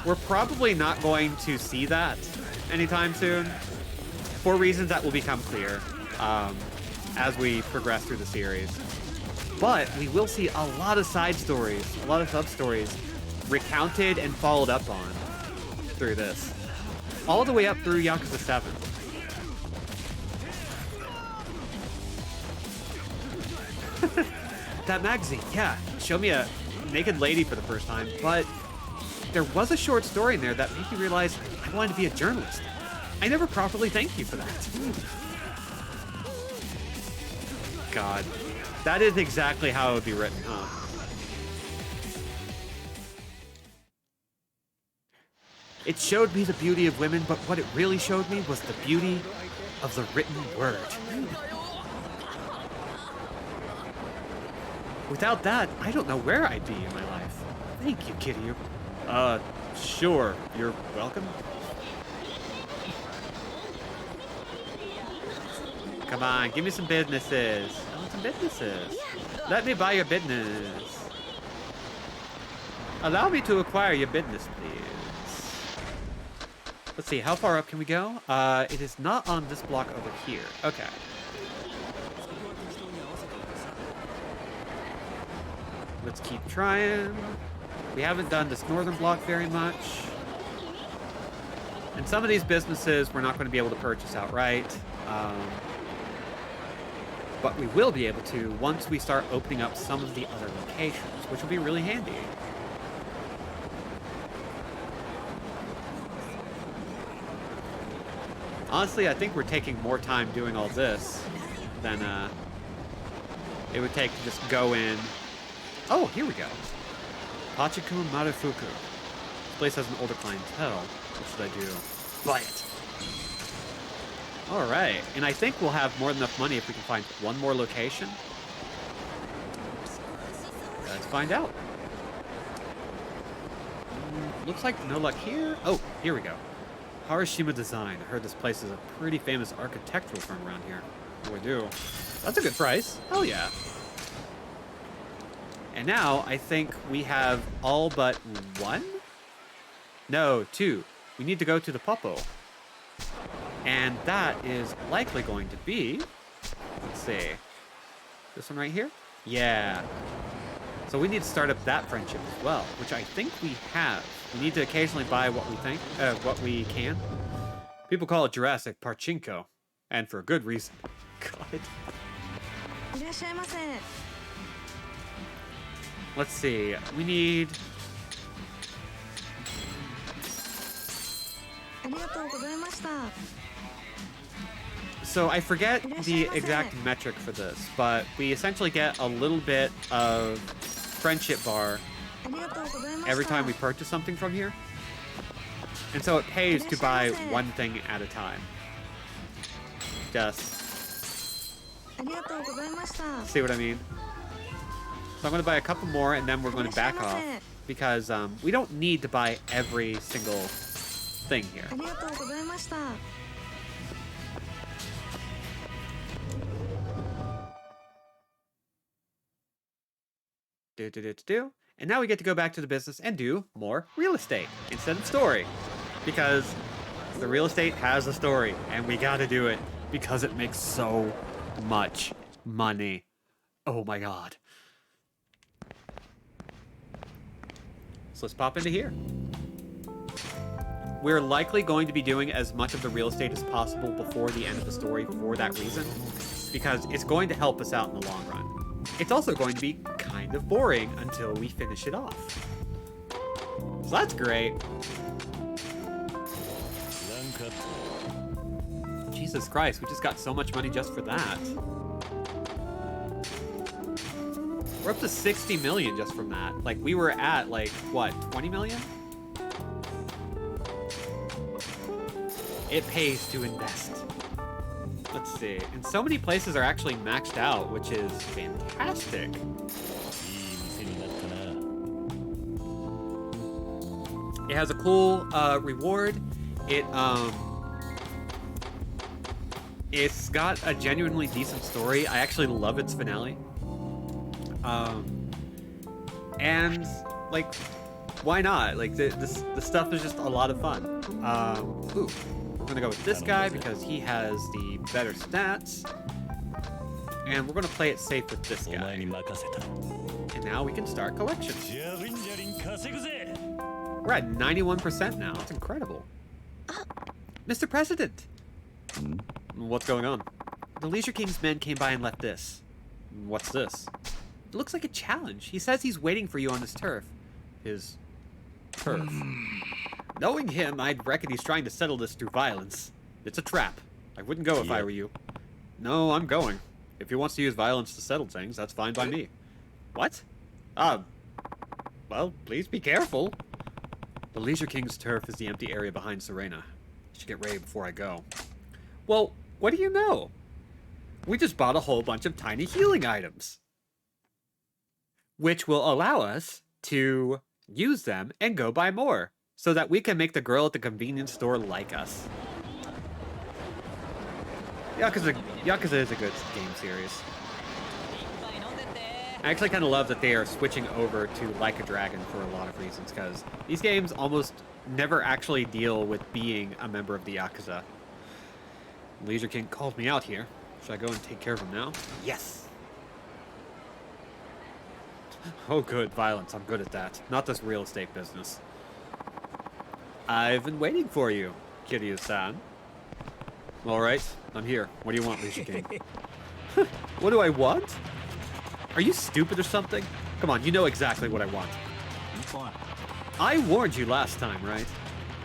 We're probably not going to see that anytime soon, for reasons that will become clear as we progress through the series. But we will see a lot of side stories, a lot of sub-stories recounted and followed up on through this. All the way up through Yakuza 7. That magazine, yeah, show me a naked lady for the first time, but there was a short story in there that made me realize I wanted to be a journalist. I never properly thanked you for that. God. That is exactly how it would be written, huh? It showed me the beauty of women, but what it really showed me was the beauty of the written word. Without that, I don't know where I'd be in my life. Thank you, Kiryu. Sure. You're welcome. Come on, give me some businesses. I want some businesses. Let me buy your business. Allow me to acquire your business, please. Let's see, how far up can we go? It is not on this block over here. Okay. Let's keep trying. We haven't done this northern block very much. And some of these businesses we're not going to be able to purchase outright. But we will be able to once we start opening up some of the other locations, which will be really handy. Honestly, I think we're taking more time doing all this than it would take to just go in. Oh, here we go. Pachiku Marufuku. This place has an older clientele. What should I do? Buy it. Alright, and I think we'll have more than enough money if we can find one more location. Let's find out. Looks like no luck here. Oh, here we go. Harashima Design. I heard this place is a pretty famous architectural firm around here. Oh, I do. That's a good price. Hell yeah. And now I think we have all but one? No, two. We need to go to the Popo. And that is likely going to be, let's see, this one right here? Yeah. So we need to start up that friendship as well, which I think we have. We need to occasionally buy what we can. People call it Jurassic Parchinko, and for a good reason. God. Let's see. We need. So I forget the exact metric for this, but we essentially get a little bit of friendship bar every time we purchase something from here. And so it pays to buy one thing at a time. Just see what I mean? So I'm going to buy a couple more and then we're going to back off because we don't need to buy every single thing here. And now we get to go back to the business and do more real estate instead of story. Because the real estate has a story and we gotta do it because it makes so much money. Oh my god. So let's pop into here. We're likely going to be doing as much of the real estate as possible before the end of the story for that reason. Because it's going to help us out in the long run. It's also going to be kind of boring until we finish it off. So that's great. Jesus Christ, we just got so much money just for that. We're up to 60 million just from that. Like, we were at, like, what, 20 million? It pays to invest. Let's see. And so many places are actually maxed out, which is fantastic. It has a cool reward. It's got a genuinely decent story. I actually love its finale. And like, why not? Like the stuff is just a lot of fun. Ooh. We're gonna go with this guy because he has the better stats. And we're gonna play it safe with this guy. And now we can start collections. We're at 91% now. It's incredible. Mr. President! What's going on? The Leisure King's men came by and left this. What's this? It looks like a challenge. He says he's waiting for you on his turf. His turf. Knowing him, I'd reckon he's trying to settle this through violence. It's a trap. I wouldn't go if I were you. No, I'm going. If he wants to use violence to settle things, that's fine by me. What? Well, please be careful. The Leisure King's turf is the empty area behind Serena. I should get ready before I go. Well, what do you know? We just bought a whole bunch of tiny healing items. Which will allow us to use them and go buy more. So that we can make the girl at the convenience store like us. Yakuza is a good game series. I actually kind of love that they are switching over to Like a Dragon for a lot of reasons, because these games almost never actually deal with being a member of the Yakuza. Leisure King called me out here. Should I go and take care of him now? Yes! Oh good, violence. I'm good at that. Not this real estate business. I've been waiting for you, Kiryu-san. Alright, I'm here. What do you want, Leisure King? What do I want? Are you stupid or something? Come on, you know exactly what I want. I warned you last time, right?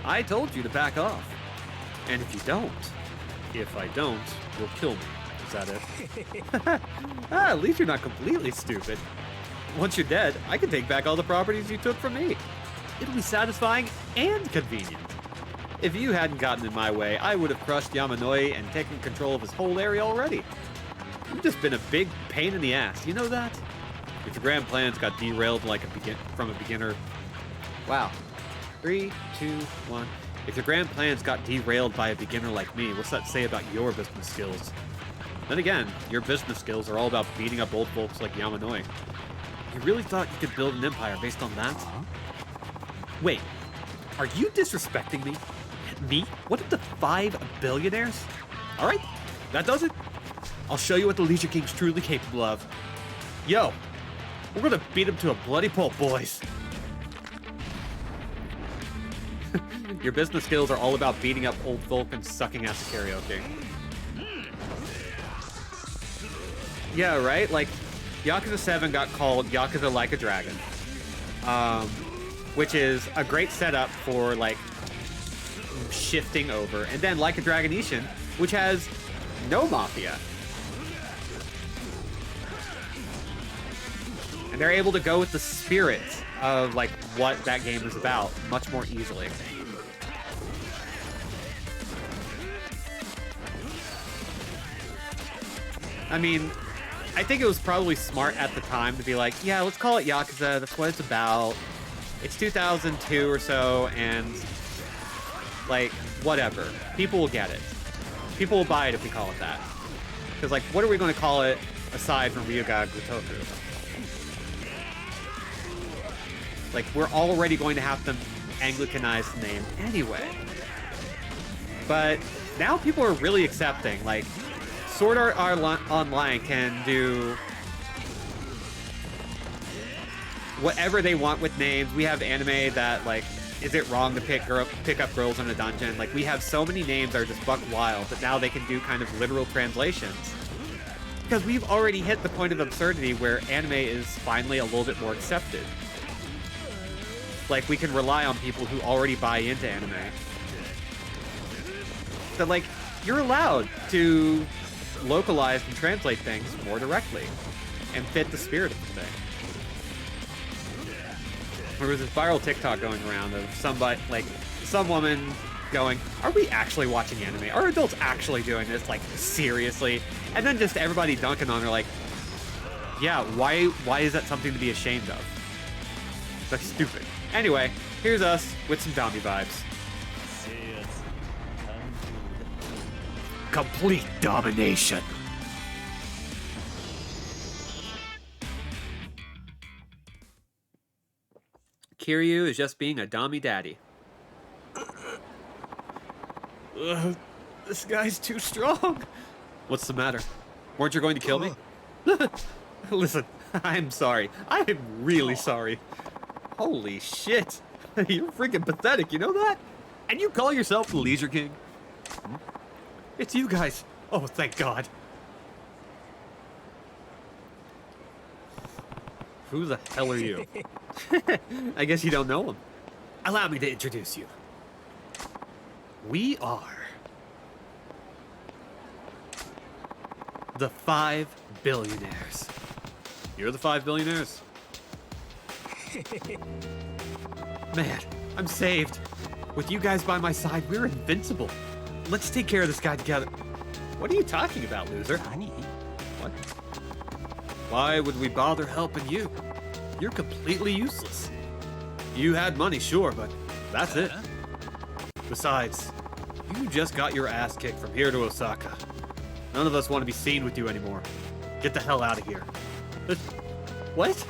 I told you to back off. And if I don't, you'll kill me. Is that it? At least you're not completely stupid. Once you're dead, I can take back all the properties you took from me. It'll be satisfying and convenient. If you hadn't gotten in my way, I would have crushed Yamanoi and taken control of his whole area already. You've just been a big pain in the ass, you know that? If your grand plans got derailed like from a beginner... Wow. 3, 2, 1. If your grand plans got derailed by a beginner like me, what's that say about your business skills? Then again, your business skills are all about beating up old folks like Yamanoi. You really thought you could build an empire based on that? Wait, are you disrespecting me? Me? What if the 5 billionaires? Alright, that does it. I'll show you what the Leisure King's truly capable of. Yo, we're gonna beat him to a bloody pulp, boys. Your business skills are all about beating up old folk and sucking ass at karaoke. Yeah, right? Like, Yakuza 7 got called Yakuza Like a Dragon. Which is a great setup for, like, shifting over. And then Like a Dragon Ishin, which has no mafia. And they're able to go with the spirit of, like, what that game is about much more easily. I mean, I think it was probably smart at the time to be like, yeah, let's call it Yakuza, that's what it's about. It's 2002 or so, and, like, whatever. People will get it. People will buy it if we call it that. Because, like, what are we going to call it aside from Ryuga Gotoku? Like, we're already going to have to Anglicanize the name anyway. But now people are really accepting, like, Sword Art Online can do whatever they want with names. We have anime that, like, is it wrong to pick up girls in a dungeon? Like, we have so many names that are just buck wild that now they can do kind of literal translations. Because we've already hit the point of absurdity where anime is finally a little bit more accepted. Like, we can rely on people who already buy into anime. So, like, you're allowed to localize and translate things more directly and fit the spirit of the thing. There was this viral TikTok going around of somebody, like, some woman going, are we actually watching anime? Are adults actually doing this? Like, seriously? And then just everybody dunking on her like, yeah, why is that something to be ashamed of? That's stupid. Anyway, here's us with some Dami vibes. Complete domination. Kiryu is just being a Dami daddy. This guy's too strong. What's the matter? Weren't you going to kill me? Listen, I'm sorry. I am really sorry. Holy shit. You're freaking pathetic, you know that? And you call yourself the Leisure King? It's you guys. Oh, thank God. Who the hell are you? I guess you don't know him. Allow me to introduce you. We are the 5 billionaires. You're the 5 billionaires? Man, I'm saved. With you guys by my side, we're invincible. Let's take care of this guy together. What are you talking about, loser? What? Why would we bother helping you? You're completely useless. You had money, sure, but that's it. Besides, you just got your ass kicked from here to Osaka. None of us want to be seen with you anymore. Get the hell out of here. What?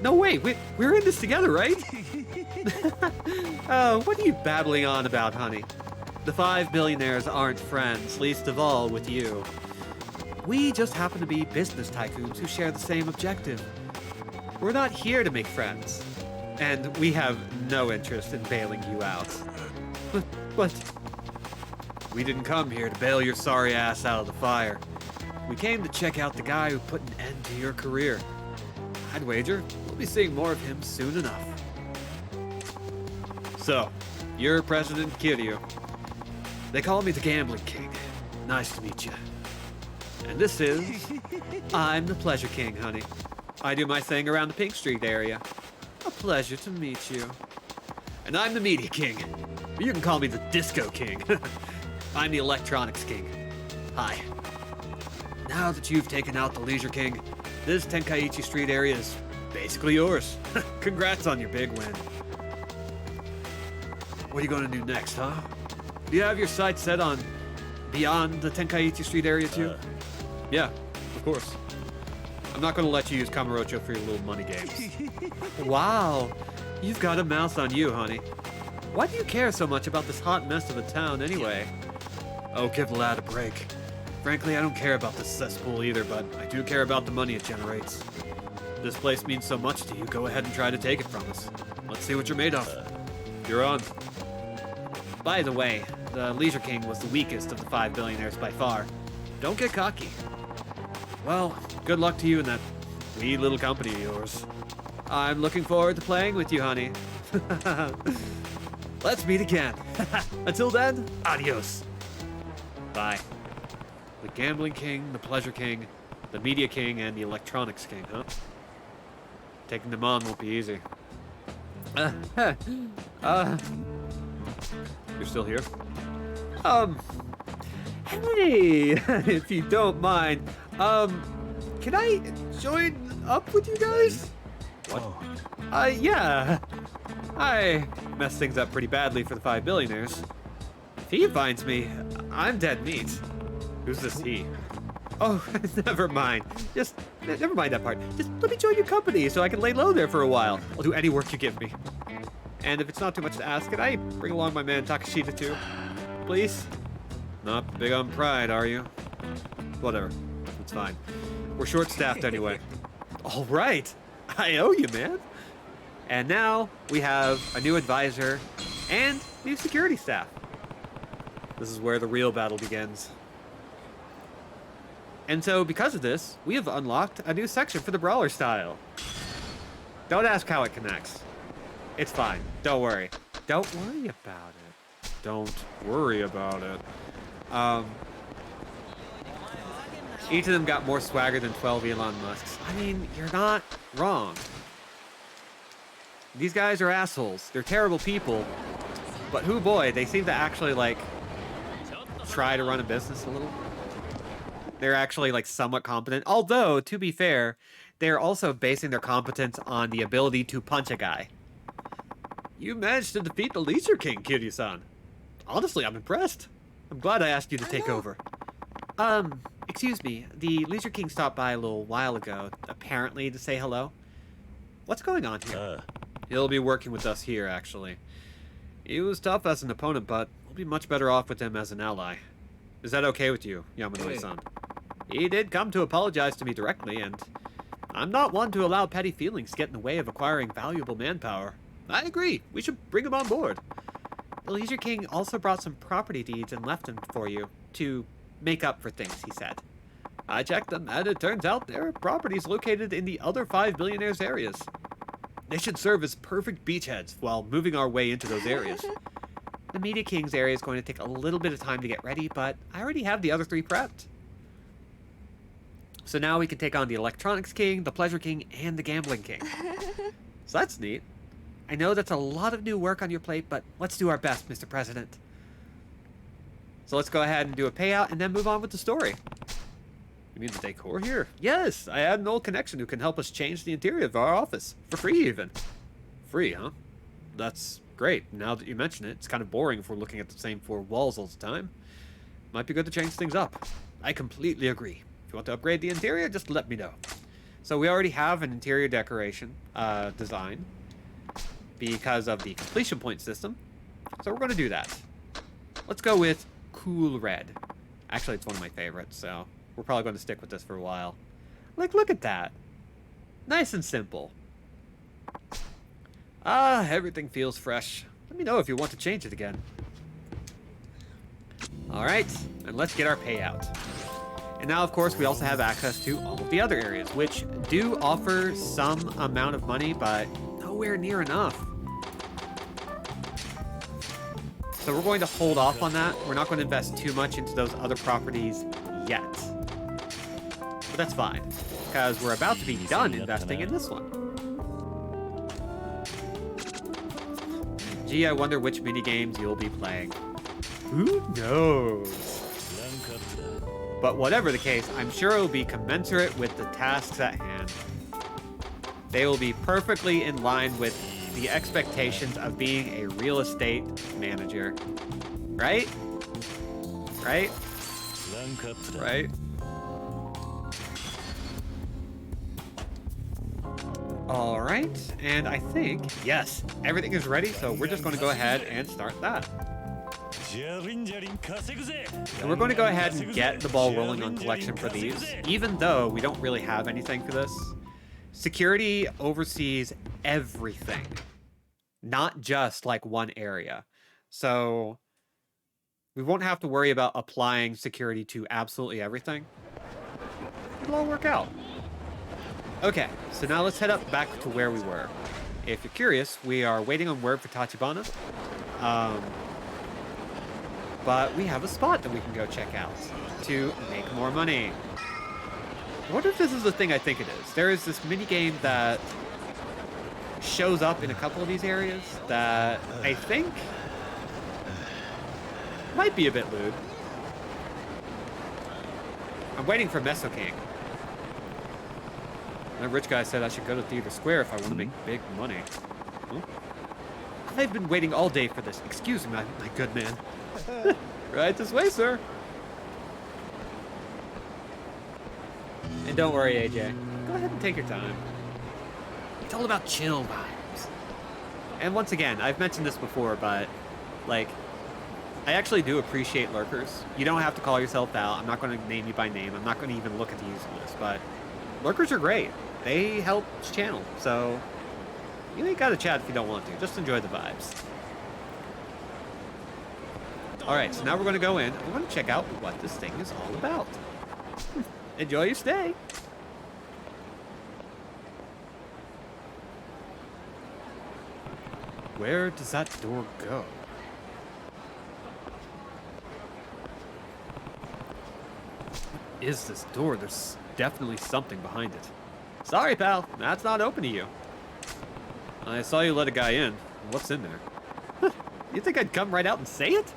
No, wait, we're in this together, right? What are you babbling on about, honey? The 5 billionaires aren't friends, least of all with you. We just happen to be business tycoons who share the same objective. We're not here to make friends. And we have no interest in bailing you out. But we didn't come here to bail your sorry ass out of the fire. We came to check out the guy who put an end to your career. I'd wager we'll be seeing more of him soon enough. So, you're President Kiryu. They call me the Gambling King. Nice to meet you. And this is... I'm the Pleasure King, honey. I do my thing around the Pink Street area. A pleasure to meet you. And I'm the Media King. You can call me the Disco King. I'm the Electronics King. Hi. Now that you've taken out the Leisure King, this Tenkaichi Street area is basically yours. Congrats on your big win. What are you going to do next, huh? Do you have your sights set on beyond the Tenkaichi Street area too? Yeah, of course. I'm not going to let you use Kamurocho for your little money games. Wow, you've got a mouse on you, honey. Why do you care so much about this hot mess of a town anyway? Oh, give the lad a break. Frankly, I don't care about this cesspool either, but I do care about the money it generates. This place means so much to you, go ahead and try to take it from us. Let's see what you're made of. You're on. By the way, the Leisure King was the weakest of the 5 billionaires by far. Don't get cocky. Well, good luck to you in that wee little company of yours. I'm looking forward to playing with you, honey. Let's meet again. Until then, adios. Bye. The Gambling King, the Pleasure King, the Media King, and the Electronics King, huh? Taking them on won't be easy. You're still here? Hey, if you don't mind, can I join up with you guys? What? Yeah. I messed things up pretty badly for the 5 billionaires. If he finds me, I'm dead meat. Who's this he? Oh, never mind. Never mind that part. Just let me join your company so I can lay low there for a while. I'll do any work you give me. And if it's not too much to ask, can I bring along my man Takashita too? Please? Not big on pride, are you? Whatever. It's fine. We're short-staffed anyway. All right. I owe you, man. And now we have a new advisor and new security staff. This is where the real battle begins. And so, because of this, we have unlocked a new section for the Brawler style. Don't ask how it connects. It's fine. Don't worry. Don't worry about it. Don't worry about it. Each of them got more swagger than 12 Elon Musks. I mean, you're not wrong. These guys are assholes. They're terrible people. But hoo boy, they seem to actually, like, try to run a business a little. They're actually, like, somewhat competent. Although, to be fair, they're also basing their competence on the ability to punch a guy. You managed to defeat the Leisure King, Kiryu-san. Honestly, I'm impressed. I'm glad I asked you to take over. Excuse me. The Leisure King stopped by a little while ago, apparently to say hello. What's going on here? He'll be working with us here, actually. He was tough as an opponent, but we'll be much better off with him as an ally. Is that okay with you, Yamanori-san? He did come to apologize to me directly, and I'm not one to allow petty feelings to get in the way of acquiring valuable manpower. I agree. We should bring him on board. The Leisure King also brought some property deeds and left them for you to make up for things, he said. I checked them, and it turns out there are properties located in the other 5 billionaires' areas. They should serve as perfect beachheads while moving our way into those areas. The Media King's area is going to take a little bit of time to get ready, but I already have the other 3 prepped. So now we can take on the Electronics King, the Pleasure King, and the Gambling King. So that's neat. I know that's a lot of new work on your plate, but let's do our best, Mr. President. So let's go ahead and do a payout and then move on with the story. You mean the decor here? Yes, I had an old connection who can help us change the interior of our office. For free, even. Free, huh? That's great. Now that you mention it, it's kind of boring if we're looking at the same 4 walls all the time. Might be good to change things up. I completely agree. If you want to upgrade the interior, just let me know. So we already have an interior decoration design because of the completion point system. So we're going to do that. Let's go with Cool Red. Actually, it's one of my favorites, so we're probably going to stick with this for a while. Like, look at that. Nice and simple. Everything feels fresh. Let me know if you want to change it again. Alright, and let's get our payout. And now, of course, we also have access to all of the other areas, which do offer some amount of money, but nowhere near enough. So we're going to hold off on that. We're not going to invest too much into those other properties yet. But that's fine, because we're about to be done investing in this one. Gee, I wonder which minigames you'll be playing. Who knows? But whatever the case, I'm sure it'll be commensurate with the tasks at hand. They will be perfectly in line with the expectations of being a real estate manager. Right? Right? ランクアップだ。 Right? All right, and I think, yes, everything is ready, so we're just going to go ahead and start that. ジャリンジャリン稼ぐぜ。 And we're going to go ahead and get the ball rolling on collection for these, even though we don't really have anything for this. Security oversees everything, not just like one area. So we won't have to worry about applying security to absolutely everything. It'll all work out. Okay, so now let's head up back to where we were. If you're curious, we are waiting on word for Tachibana. But we have a spot that we can go check out to make more money. I wonder if this is the thing I think it is. There is this mini game that shows up in a couple of these areas that I think might be a bit lewd. I'm waiting for Meso King. That rich guy said I should go to Theater Square if I want to make big money. Huh? I've been waiting all day for this. Excuse me, my good man. Right this way, sir. And don't worry, AJ. Go ahead and take your time. It's all about chill vibes. And once again, I've mentioned this before, but, like, I actually do appreciate lurkers. You don't have to call yourself out. I'm not going to name you by name. I'm not going to even look at the user list, but lurkers are great. They help this channel, so you ain't got to chat if you don't want to. Just enjoy the vibes. Alright, so now we're going to go in. We're going to check out what this thing is all about. Enjoy your stay. Where does that door go? What is this door? There's definitely something behind it. Sorry, pal. That's not open to you. I saw you let a guy in. What's in there? You think I'd come right out and say it?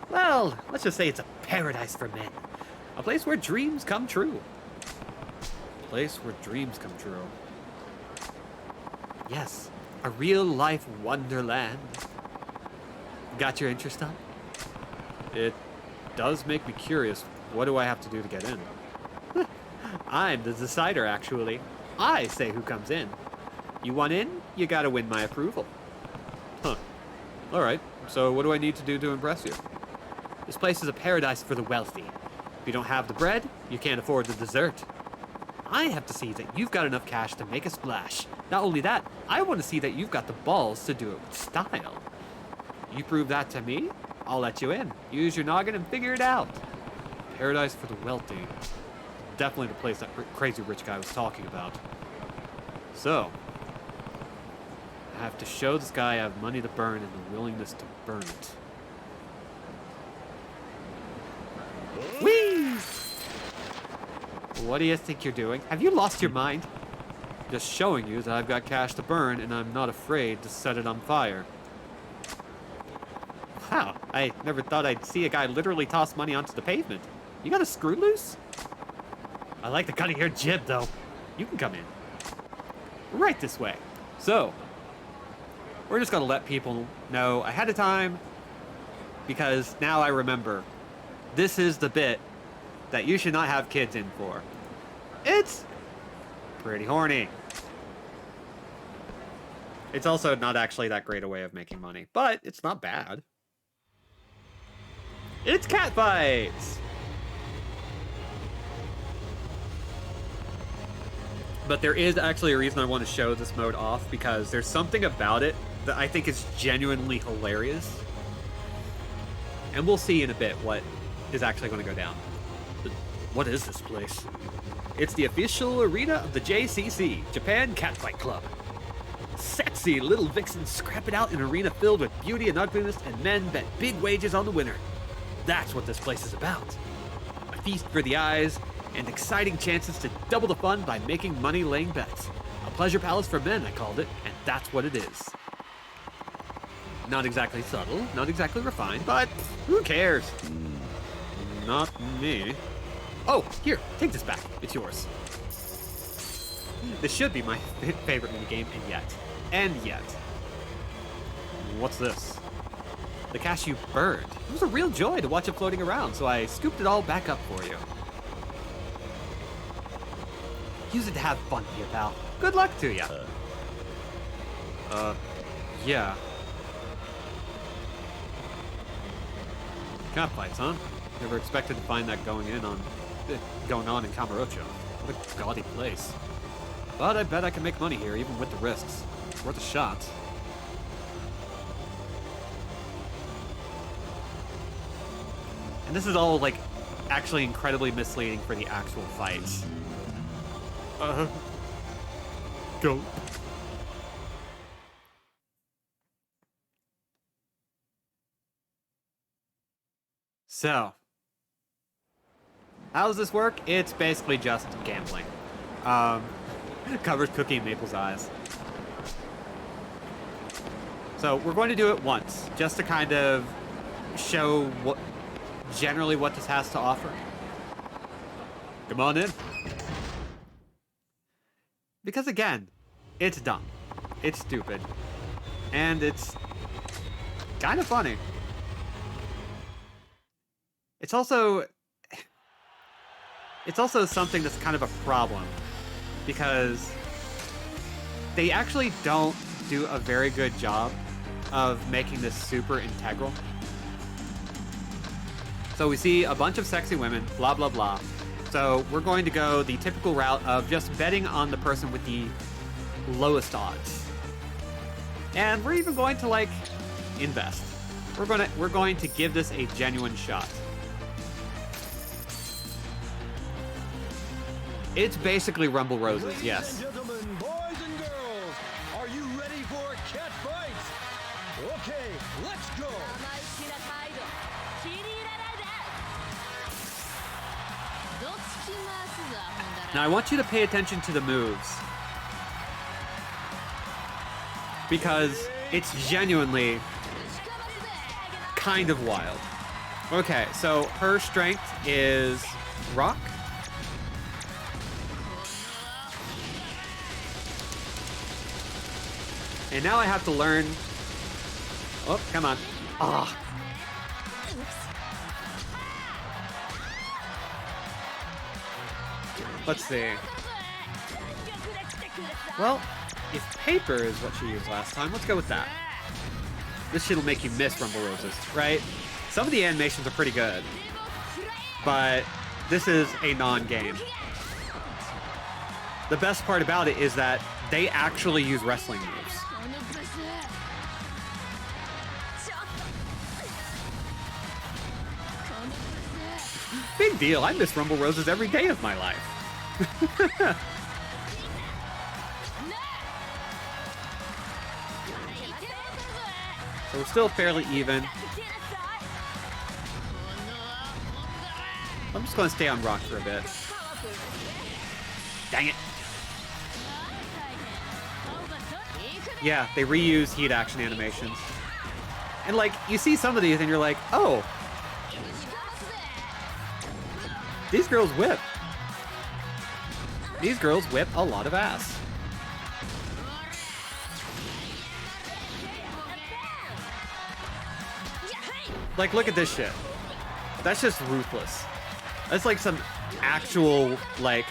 Well, let's just say it's a paradise for men. A place where dreams come true. A place where dreams come true. Yes, a real-life wonderland. Got your interest up? It does make me curious. What do I have to do to get in? I'm the decider, actually. I say who comes in. You want in, you gotta win my approval. Huh. Alright, so what do I need to do to impress you? This place is a paradise for the wealthy. If you don't have the bread, you can't afford the dessert. I have to see that you've got enough cash to make a splash. Not only that, I want to see that you've got the balls to do it with style. You prove that to me, I'll let you in. Use your noggin and figure it out. Paradise for the wealthy. Definitely the place that crazy rich guy was talking about. So, I have to show this guy I have money to burn and the willingness to burn it. Whee! What do you think you're doing? Have you lost your mind? Just showing you that I've got cash to burn and I'm not afraid to set it on fire. Wow, I never thought I'd see a guy literally toss money onto the pavement. You got a screw loose? I like the cut of your jib, though. You can come in. Right this way. So, we're just gonna let people know ahead of time, because now I remember. This is the bit that you should not have kids in for. It's pretty horny. It's also not actually that great a way of making money, but it's not bad. It's catfights! But there is actually a reason I want to show this mode off, because there's something about it that I think is genuinely hilarious. And we'll see in a bit what is actually going to go down. But what is this place? It's the official arena of the JCC, Japan Catfight Club. Sexy little vixens scrap it out in an arena filled with beauty and ugliness, and men bet big wages on the winner. That's what this place is about. A feast for the eyes, and exciting chances to double the fun by making money laying bets. A pleasure palace for men, I called it, and that's what it is. Not exactly subtle, not exactly refined, but who cares? Not me. Oh, here, take this back. It's yours. This should be my favorite minigame, and yet. end yet. What's this? The cashew bird. It was a real joy to watch it floating around, so I scooped it all back up for you. Use it to have fun here, pal. Good luck to ya. Yeah. Catfights, huh? Never expected to find that going on in Kamurocho. What a gaudy place. But I bet I can make money here, even with the risks. Worth a shot. And this is all, like, actually incredibly misleading for the actual fights. Go. So, how does this work? It's basically just gambling. Covers Cookie and Maple's eyes. So we're going to do it once, just to kind of show generally what this has to offer. Come on in. Because again, it's dumb, it's stupid, and it's kind of funny. It's also something that's kind of a problem, because they actually don't do a very good job of making this super integral. So we see a bunch of sexy women, blah, blah, blah. So we're going to go the typical route of just betting on the person with the lowest odds. And we're even going to, like, invest. We're going to give this a genuine shot. It's basically Rumble Roses, yes. Ladies and gentlemen, boys and girls, are you ready for catfights? Okay, let's go. Now I want you to pay attention to the moves, because it's genuinely kind of wild. Okay, so her strength is rock. And now I have to learn... Oh, come on. Ah. Let's see. Well, if paper is what she used last time, let's go with that. This shit'll make you miss Rumble Roses, right? Some of the animations are pretty good, but this is a non-game. The best part about it is that they actually use wrestling moves. Big deal, I miss Rumble Roses every day of my life. So we're still fairly even. I'm just going to stay on rock for a bit. Dang it. Yeah, they reuse heat action animations. And, like, you see some of these and you're like, oh, these girls whip. These girls whip a lot of ass. Like, look at this shit. That's just ruthless. That's like some actual, like,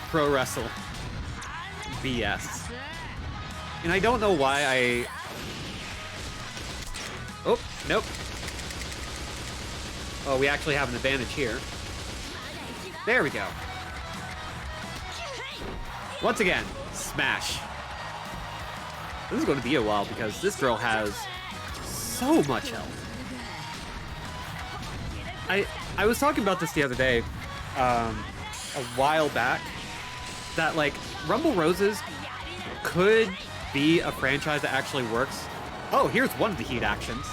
pro wrestle BS. And I don't know why I... Oh, nope. Oh, we actually have an advantage here. There we go. Once again, smash. This is going to be a while because this girl has so much health. I was talking about this the other day, a while back, that, like, Rumble Roses could be a franchise that actually works. Oh, here's one of the heat actions.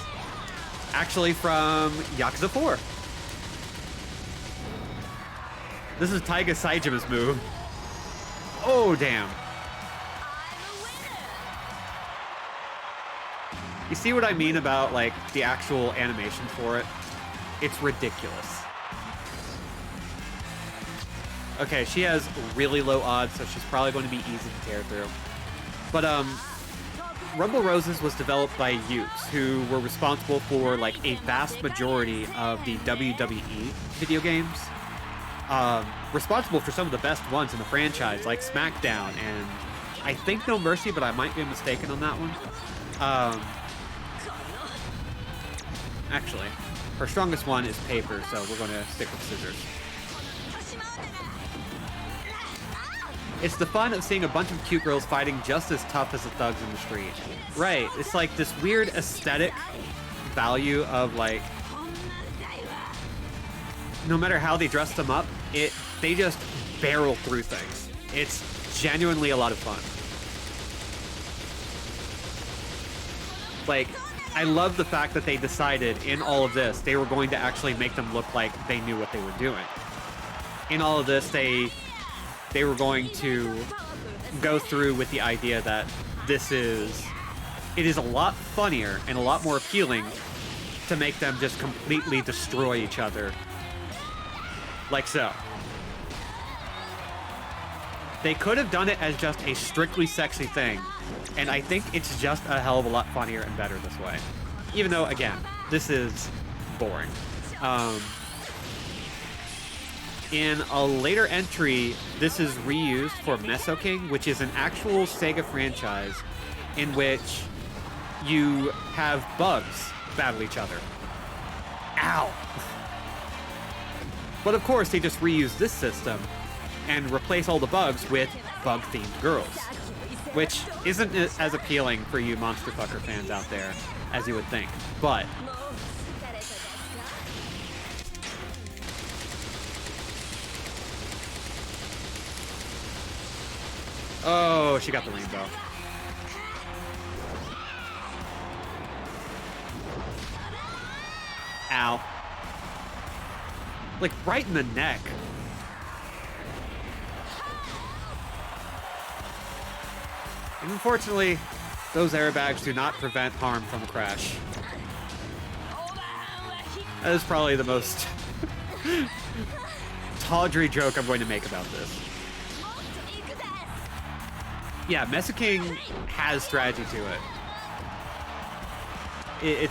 Actually from Yakuza 4. This is Taiga Saijima's move. Oh, damn. You see what I mean about, like, the actual animation for it? It's ridiculous. Okay, she has really low odds, so she's probably going to be easy to tear through. But, Rumble Roses was developed by Ukes, who were responsible for, like, a vast majority of the WWE video games. Responsible for some of the best ones in the franchise, like SmackDown and I think No Mercy, but I might be mistaken on that one. Actually, her strongest one is paper, so we're going to stick with scissors. It's the fun of seeing a bunch of cute girls fighting just as tough as the thugs in the street. Right, it's like this weird aesthetic value of like, no matter how they dress them up, they just barrel through things. It's genuinely a lot of fun. Like, I love the fact that they decided in all of this, they were going to actually make them look like they knew what they were doing. In all of this, they were going to go through with the idea that it is a lot funnier and a lot more appealing to make them just completely destroy each other. Like so. They could have done it as just a strictly sexy thing, and I think it's just a hell of a lot funnier and better this way. Even though, again, this is boring. In a later entry, this is reused for Meso King, which is an actual Sega franchise in which you have bugs battle each other. Ow! But of course, they just reuse this system and replace all the bugs with bug-themed girls, which isn't as appealing for you Monster Fucker fans out there as you would think, but oh, she got the rainbow. Ow. Like, right in the neck. And unfortunately, those airbags do not prevent harm from a crash. That is probably the most tawdry joke I'm going to make about this. Yeah, Meso King has strategy to it.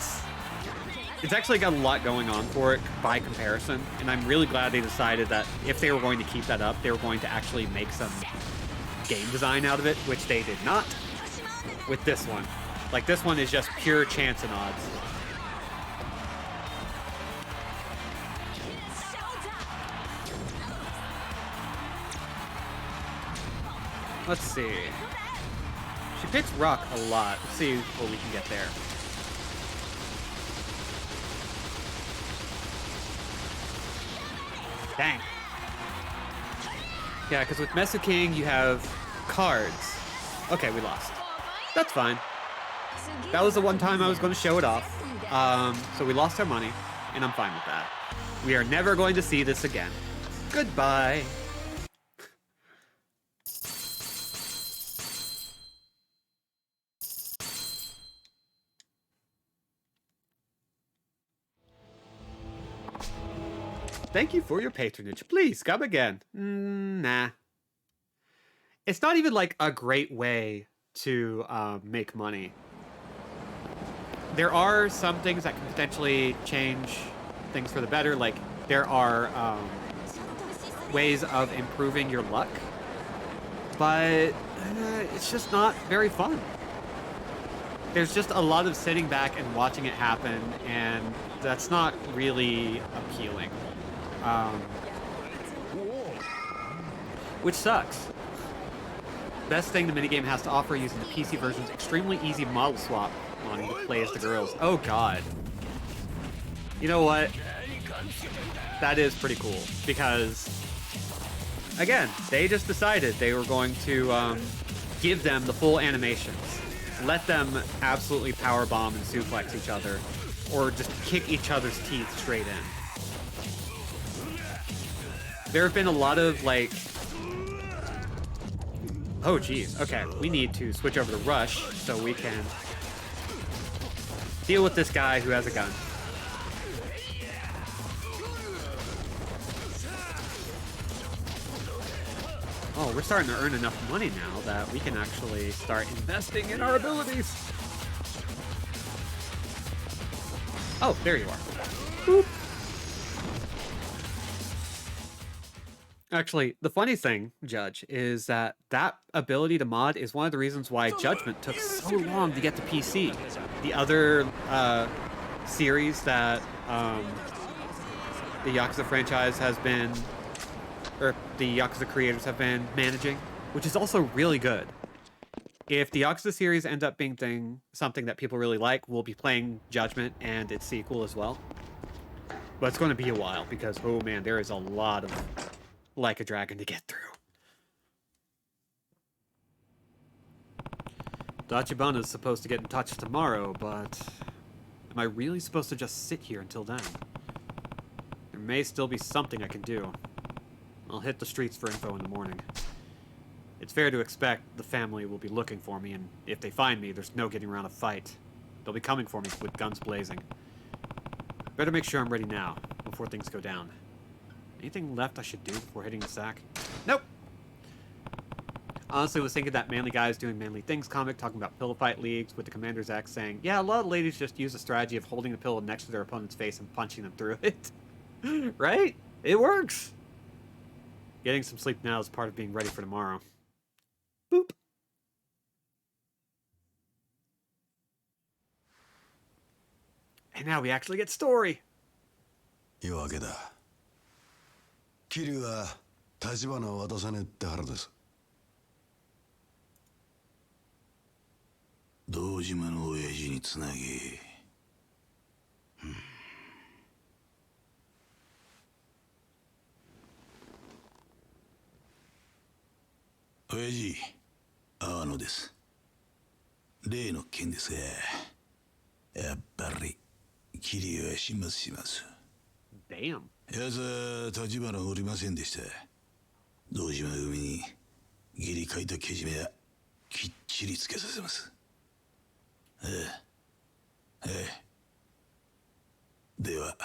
It's actually got a lot going on for it by comparison, and I'm really glad they decided that if they were going to keep that up, they were going to actually make some game design out of it, which they did not with this one. Like, this one is just pure chance and odds. Let's see. She picks rock a lot. Let's see what we can get there. Dang. Yeah, because with Meso King, you have cards. Okay, we lost. That's fine. That was the one time I was going to show it off. So we lost our money, and I'm fine with that. We are never going to see this again. Goodbye. Thank you for your patronage. Please, come again. Nah. It's not even, like, a great way to make money. There are some things that can potentially change things for the better. Like, there are ways of improving your luck. But it's just not very fun. There's just a lot of sitting back and watching it happen, and that's not really appealing. Which sucks. Best thing the minigame has to offer using the PC version's extremely easy model swap modding to play as the girls. Oh god. You know what? That is pretty cool, because again, they just decided they were going to give them the full animations. Let them absolutely powerbomb and suplex each other, or just kick each other's teeth straight in. There have been a lot of, like... Oh, geez. Okay, we need to switch over to Rush so we can deal with this guy who has a gun. Oh, we're starting to earn enough money now that we can actually start investing in our abilities. Oh, there you are. Boop. Actually, the funny thing, Judge, is that that ability to mod is one of the reasons why Judgment took so long to get to PC. The other series that the Yakuza franchise has been, or the Yakuza creators have been managing, which is also really good. If the Yakuza series ends up being something that people really like, we'll be playing Judgment and its sequel as well. But it's going to be a while because, oh man, there is a lot of Like a Dragon to get through. Dachibana is supposed to get in touch tomorrow, but am I really supposed to just sit here until then? There may still be something I can do. I'll hit the streets for info in the morning. It's fair to expect the family will be looking for me, and if they find me, there's no getting around a fight. They'll be coming for me with guns blazing. Better make sure I'm ready now, before things go down. Anything left I should do before hitting the sack? Nope! Honestly, I was thinking that Manly Guys Doing Manly Things comic talking about pillow fight leagues with the Commander's X saying, yeah, a lot of ladies just use the strategy of holding the pillow next to their opponent's face and punching them through it. Right? It works! Getting some sleep now is part of being ready for tomorrow. Boop. And now we actually get story! 夜明けだ。桐生は立花を渡さねえって腹です。堂島の親父につなぎ。親父、阿野です。例の件ですが、やっぱり桐生は始末します。Damn. やつは立花おりませんでした。堂島組に義理書いたけじめはきっちりつけさせます。では。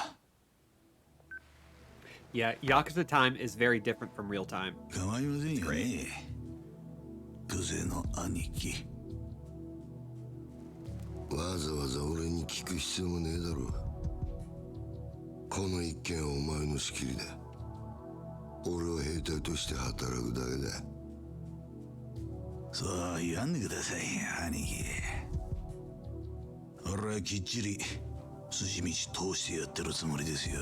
Yeah, Yakuza time is very different from real time. 構いませんよね。クゼの兄貴。わざわざ俺に聞く必要もねえだろう。この一件はお前の仕切りだ。俺は兵隊として働くだけだ。そう言わんでくださいよ、兄貴。俺はきっちり筋道通してやってるつもりですよ。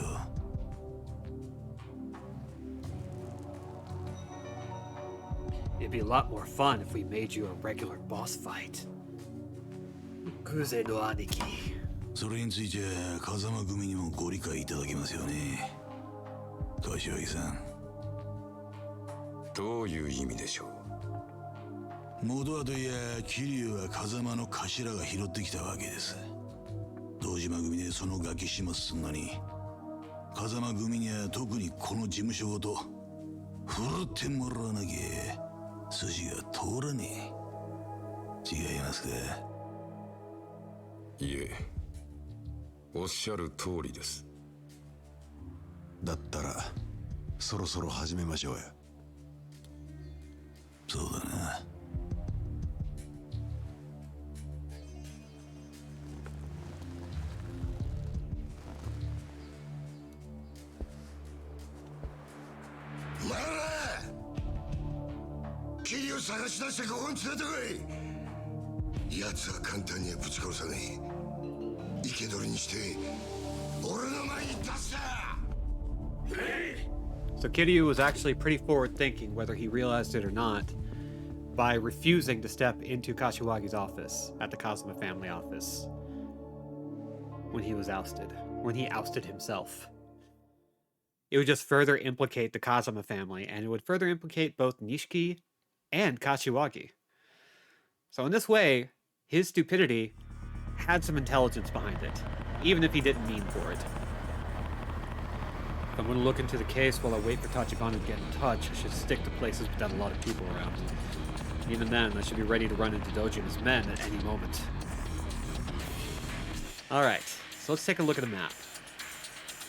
It'd be a lot more fun if we made you a regular boss fight. Kuze no Aniki. それについて風間組にもご理解いただけますよね。柏木さん。どういう意味でしょう。元はといや桐生は風間の頭が拾ってきたわけです。堂島組でそのガキ始末すんのに、風間組には特にこの事務所ごと振るってもらわなきゃ筋が通らねえ。違いますか。いえ、おっしゃる通りです。だったらそろそろ始めましょうよ。そうだな。お前ら桐生探し出してここに連れてこい。奴は簡単にはぶち殺さねえ。生け捕りにして俺の前に出すな。So Kiryu was actually pretty forward-thinking, whether he realized it or not, by refusing to step into Kashiwagi's office at the Kazuma family office when he was ousted, when he ousted himself. It would just further implicate the Kazuma family, and it would further implicate both Nishiki and Kashiwagi. So in this way, his stupidity had some intelligence behind it, even if he didn't mean for it. If I'm going to look into the case while I wait for Tachibana to get in touch, I should stick to places without a lot of people around. Even then, I should be ready to run into Doji and his men at any moment. Alright, so let's take a look at the map.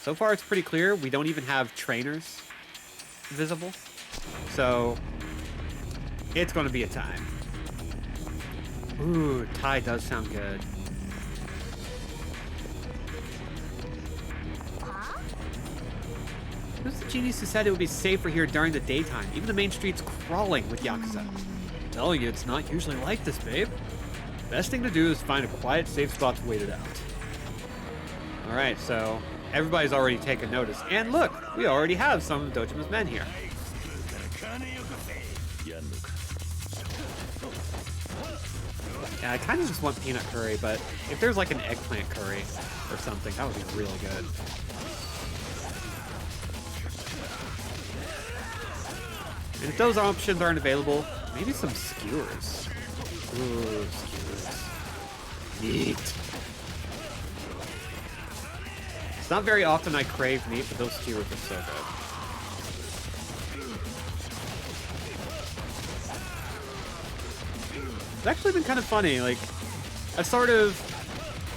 So far it's pretty clear, we don't even have trainers visible. So, It's gonna be a time. Ooh, Thai does sound good. Who's the genius who said it would be safer here during the daytime? Even the main street's crawling with Yakuza. I'm telling you, it's not usually like this, babe. Best thing to do is find a quiet, safe spot to wait it out. Alright, so everybody's already taken notice. And look, we already have some of Dojima's men here. Yeah, I kind of just want peanut curry, but if there's like an eggplant curry or something, that would be really good. And if those options aren't available, maybe some skewers. Ooh, skewers. Neat. It's not very often I crave meat, but those skewers are so good. It's actually been kind of funny. Like, I've sort of...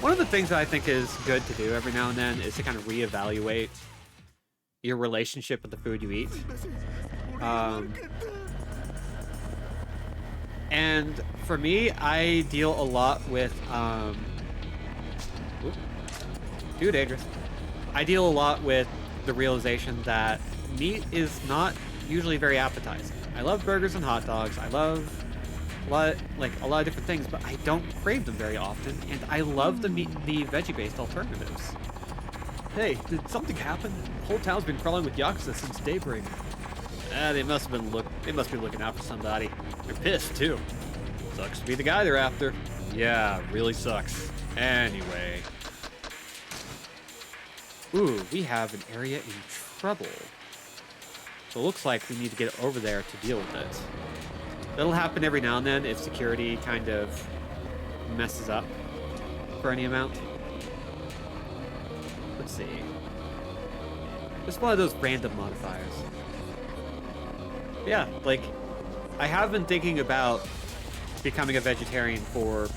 One of the things that I think is good to do every now and then is to kind of reevaluate your relationship with the food you eat. And for me, I deal a lot with, too dangerous. I deal a lot with the realization that meat is not usually very appetizing. I love burgers and hot dogs. I love a lot of different things, but I don't crave them very often. And I love the veggie-based alternatives. Hey, did something happen? The whole town's been crawling with Yakuza since daybreak. They must be looking out for somebody. They're pissed too. Sucks to be the guy they're after. Yeah, really sucks. Anyway. Ooh, we have an area in trouble. So it looks like we need to get over there to deal with it. That'll happen every now and then if security kind of messes up for any amount. Let's see. Just one of those random modifiers. Yeah, like, I have been thinking about becoming a vegetarian for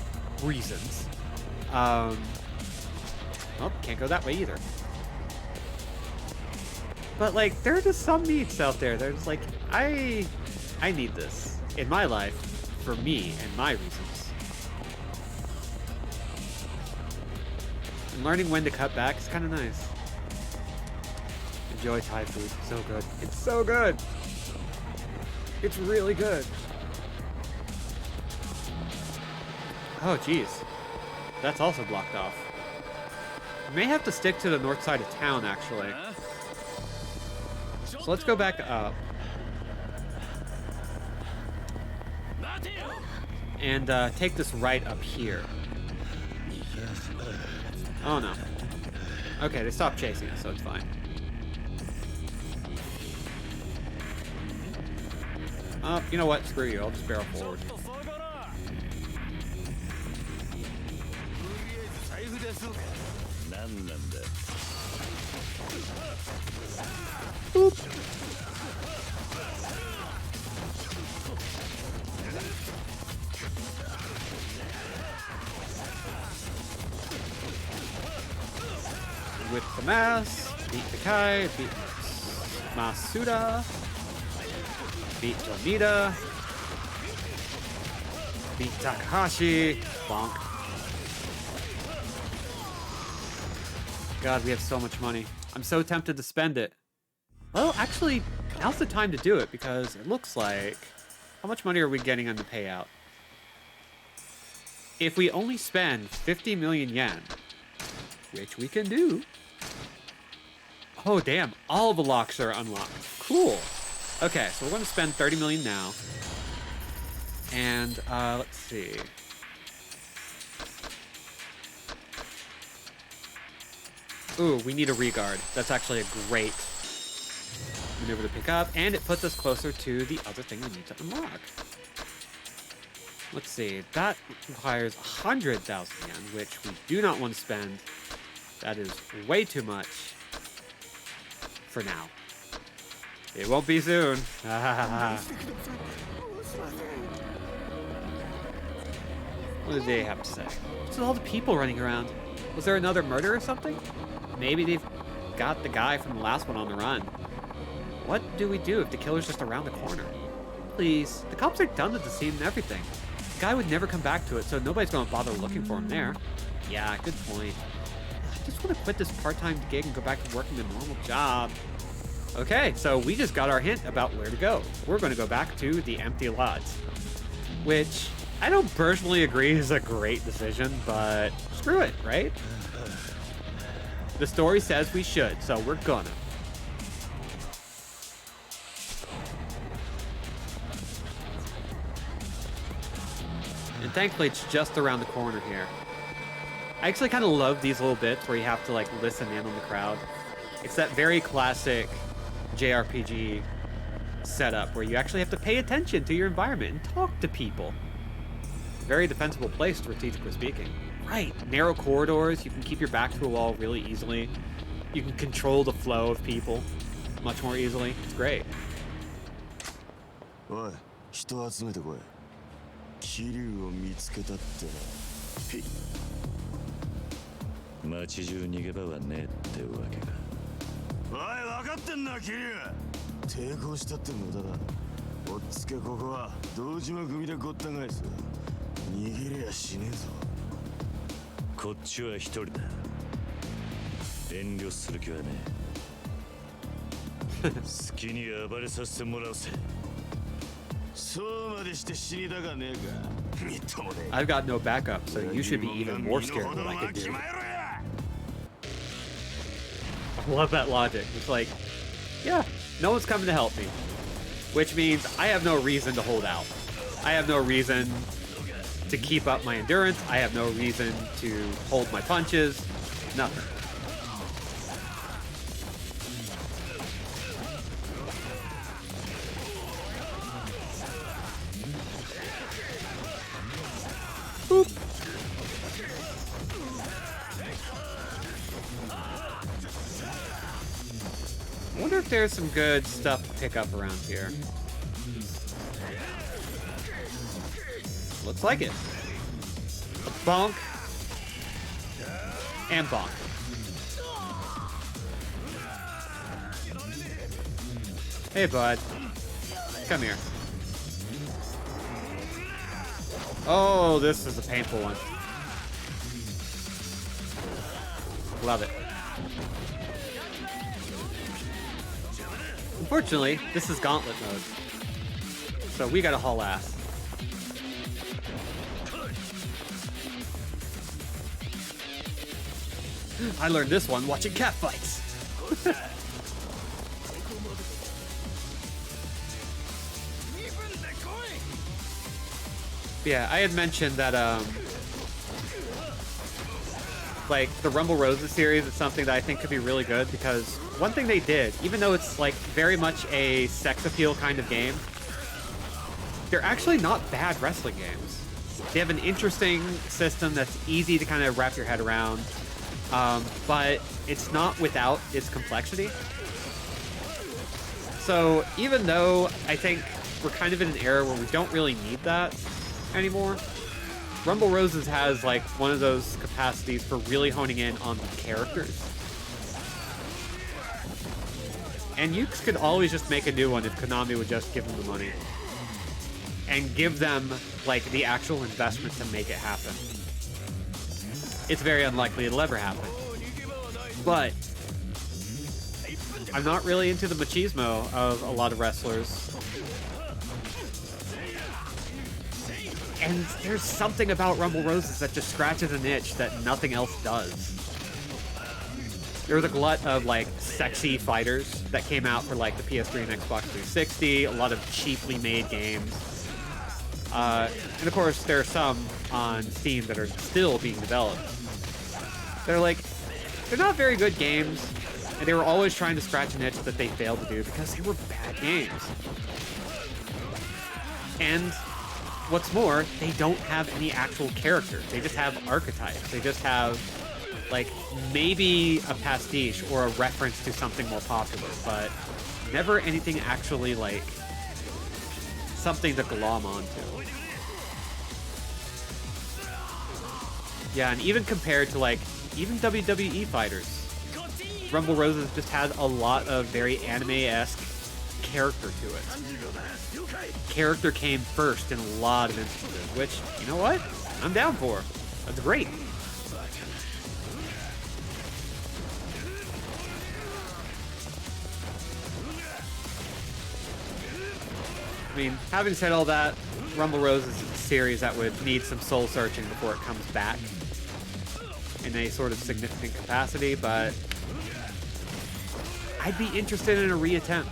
reasons. Well, can't go that way either. But, like, there are just some meats out there. They're just like, I need this in my life for me and my reasons. And learning when to cut back is kind of nice. Enjoy Thai food. So good. It's so good. It's really good. Oh, geez. That's also blocked off. We may have to stick to the north side of town, actually. So let's go back up. And take this right up here. Oh, no. Okay, they stopped chasing us, so it's fine. You know what? Screw you. I'll just barrel forward. Boop. Whip the mass, beat the Kai, beat Masuda, beat Tomita, beat Takahashi, bonk. God, we have so much money. I'm so tempted to spend it. Well, actually, now's the time to do it because it looks like... How much money are we getting on the payout? If we only spend 50 million yen, which we can do... Oh, damn. All the locks are unlocked. Cool. Okay, so we're going to spend 30 million now. And, let's see. Ooh, we need a regard. That's actually a great maneuver to pick up. And it puts us closer to the other thing we need to unlock. Let's see. That requires 100,000 yen, which we do not want to spend. That is way too much for now. It won't be soon. What did they have to say? What's with all the people running around? Was there another murder or something? Maybe they've got the guy from the last one on the run. What do we do if the killer's just around the corner? please. The cops are done with the scene and everything. The guy would never come back to it, so nobody's gonna bother looking for him there. Yeah, good point. I just want to quit this part-time gig and go back to working a normal job. Okay, so we just got our hint about where to go. We're going to go back to the empty lots, which I don't personally agree is a great decision, but screw it, right? The story says we should, so we're gonna. And thankfully, it's just around the corner here. I actually kind of love these little bits where you have to like listen in on the crowd. It's that very classic JRPG setup where you actually have to pay attention to your environment and talk to people. Very defensible place, strategically speaking. Right, narrow corridors, you can keep your back to a wall really easily. You can control the flow of people much more easily. It's great. おい、人集めてこい。桐生を見つけたってな。へい。街中逃げ場はねえってわけか。おい、分かってんな、桐生。抵抗したって無駄だ。おっつけここは堂島組でごった返す。逃げりゃしねえぞ。こっちは一人だ。遠慮する気はねえ。好きに暴れさせてもらうぜ。そうまでして死にたかねえか。みっともねえ。 I've got no backup, so you should be even more scared of what I could do. I love that logic. It's like, yeah, no one's coming to help me. Which means I have no reason to hold out. I have no reason to keep up my endurance. I have no reason to hold my punches. Nothing. Boop. I wonder if there's some good stuff to pick up around here. Looks like it. A bonk. And bonk. Hey, bud. Come here. Oh, this is a painful one. Love it. Unfortunately, this is gauntlet mode. So we gotta haul ass. I learned this one watching catfights. Yeah, I had mentioned that like the Rumble Roses series is something that I think could be really good because one thing they did, even though it's like very much a sex appeal kind of game, they're actually not bad wrestling games. They have an interesting system that's easy to kind of wrap your head around, but it's not without its complexity. So even though I think we're kind of in an era where we don't really need that anymore, Rumble Roses has like one of those capacities for really honing in on the characters. And you could always just make a new one if Konami would just give them the money. And give them like the actual investment to make it happen. It's very unlikely it'll ever happen. But I'm not really into the machismo of a lot of wrestlers. And there's something about Rumble Roses that just scratches an itch that nothing else does. There was a glut of like sexy fighters that came out for like the PS3 and Xbox 360, a lot of cheaply made games. And of course there are some on Steam that are still being developed. They're not very good games, and they were always trying to scratch an itch that they failed to do because they were bad games. And what's more, they don't have any actual characters. They just have archetypes. They just have, like, maybe a pastiche or a reference to something more popular, but never anything actually, like, something to glom onto. Yeah, and even compared to, like, even WWE fighters, Rumble Roses just had a lot of very anime-esque character to it. Character came first in a lot of instances, which, you know what? I'm down for. That's great. I mean, having said all that, Rumble Roses is a series that would need some soul searching before it comes back in a sort of significant capacity, but I'd be interested in a reattempt.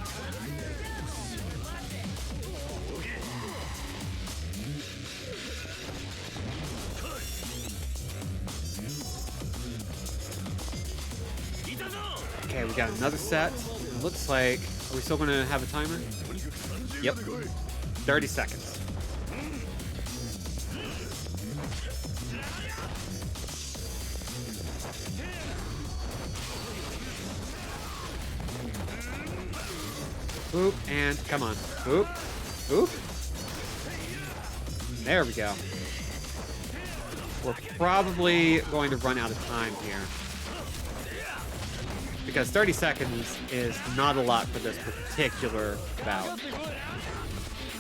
Okay, we got another set. It looks like, are we still gonna have a timer? Yep. 30 seconds. Boop, and come on. Boop. Boop. There we go. We're probably going to run out of time here, because 30 seconds is not a lot for this particular bout.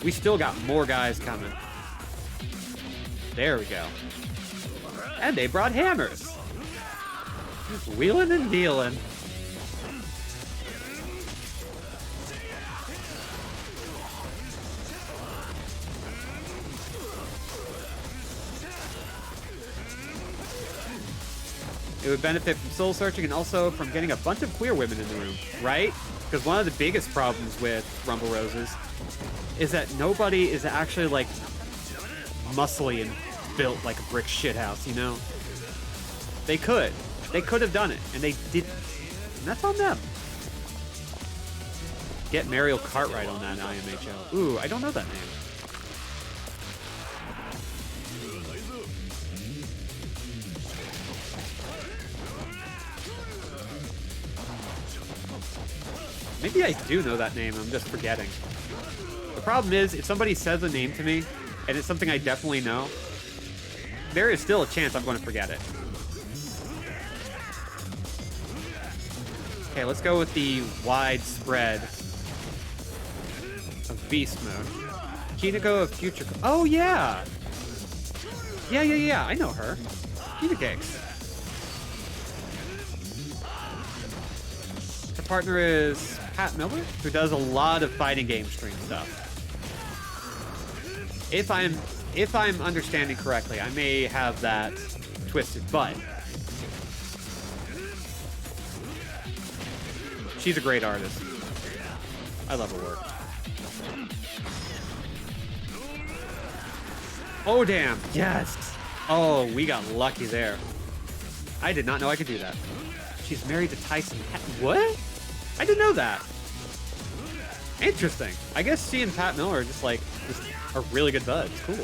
We still got more guys coming. There we go. And they brought hammers. Wheeling and dealing. It would benefit from soul searching and also from getting a bunch of queer women in the room, right? Because one of the biggest problems with Rumble Roses is that nobody is actually, like, muscly and built like a brick shithouse, you know? They could. They could have done it, and they didn't. And that's on them. Get Mariel Cartwright on that IMHO. Ooh, I don't know that name. Maybe I do know that name, I'm just forgetting. The problem is, if somebody says a name to me, and it's something I definitely know, there is still a chance I'm going to forget it. Okay, let's go with the widespread of Beast Mode. Kinako of Future... Oh, yeah! Yeah, I know her. Kita Cakes. Her partner is Pat Miller, who does a lot of fighting game stream stuff. If I'm understanding correctly, I may have that twisted, but she's a great artist. I love her work. Oh, damn. Yes. Oh, we got lucky there. I did not know I could do that. She's married to Tyson. What? I didn't know that. Interesting. I guess she and Pat Miller are just are really good buds. Cool.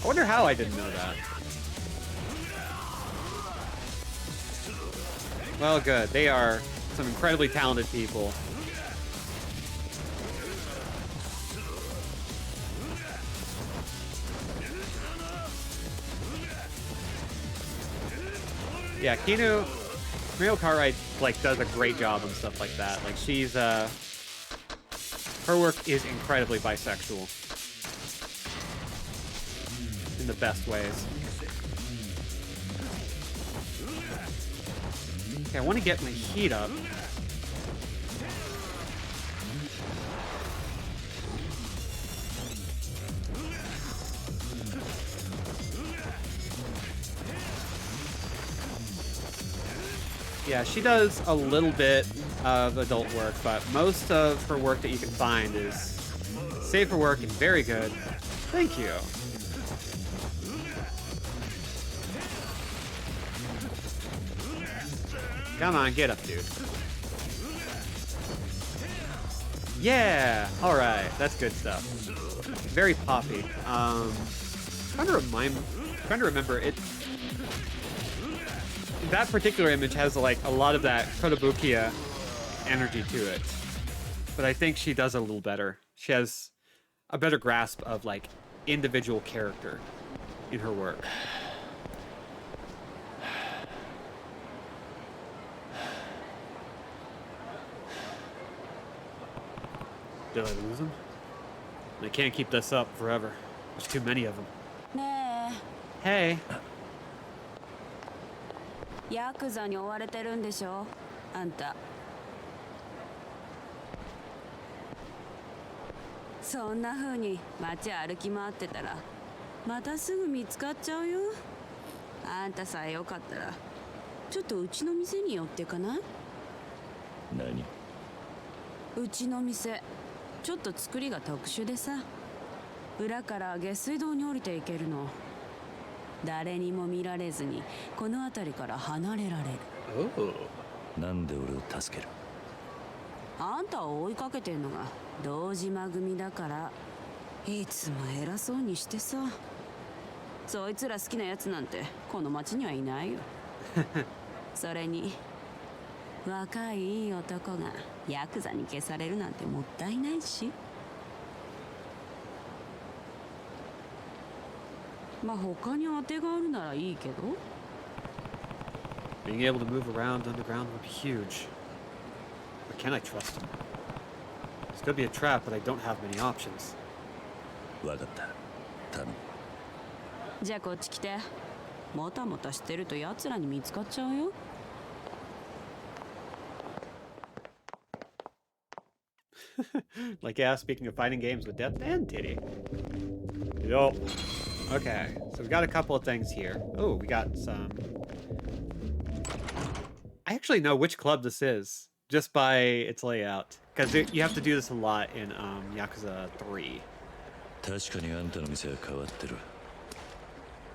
I wonder how I didn't know that. Well, good. They are some incredibly talented people. Yeah, Mariel Cartwright does a great job on stuff like that. Like, she's her work is incredibly bisexual in the best ways. Okay, I want to get my heat up. Yeah, she does a little bit of adult work, but most of her work that you can find is safer work and very good. Thank you. Come on, get up, dude. Yeah! Alright, that's good stuff. Very poppy. Trying to remember it. That particular image has a lot of that Kotobukiya energy to it, but I think she does it a little better. She has a better grasp of individual character in her work. Did I lose them? I can't keep this up forever. There's too many of them. ね Hey. えヤクザに追われてるんでしょあんた。そんな風に街歩き回ってたらまたすぐ見つかっちゃうよ。あんたさえよかったらちょっとうちの店に寄ってかない？何？うちの店ちょっと作りが特殊でさ、裏から下水道に降りていけるの。誰にも見られずにこの辺りから離れられる。 Oh. なんで俺を助ける？あんたを追いかけてんのが堂島組だから。いつも偉そうにしてさ。そいつら好きなやつなんてこの町にはいないよ。それに若いいい男がヤクザに消されるなんてもったいないし。まあ他に当てがあるならいいけど。 Being able to move around underground would be huge. But can I trust him? This could be a trap, but I don't have many options. わかった。頼む。じゃあこっち来て。もたもたしてると奴らに見つかっちゃうよ。Like, yeah, speaking of fighting games with depth and titty. Yup. Okay, so we've got a couple of things here. Oh, we got some... I actually know which club this is, just by its layout. Because you have to do this a lot in Yakuza 3. 確かにあんたの店は変わってる。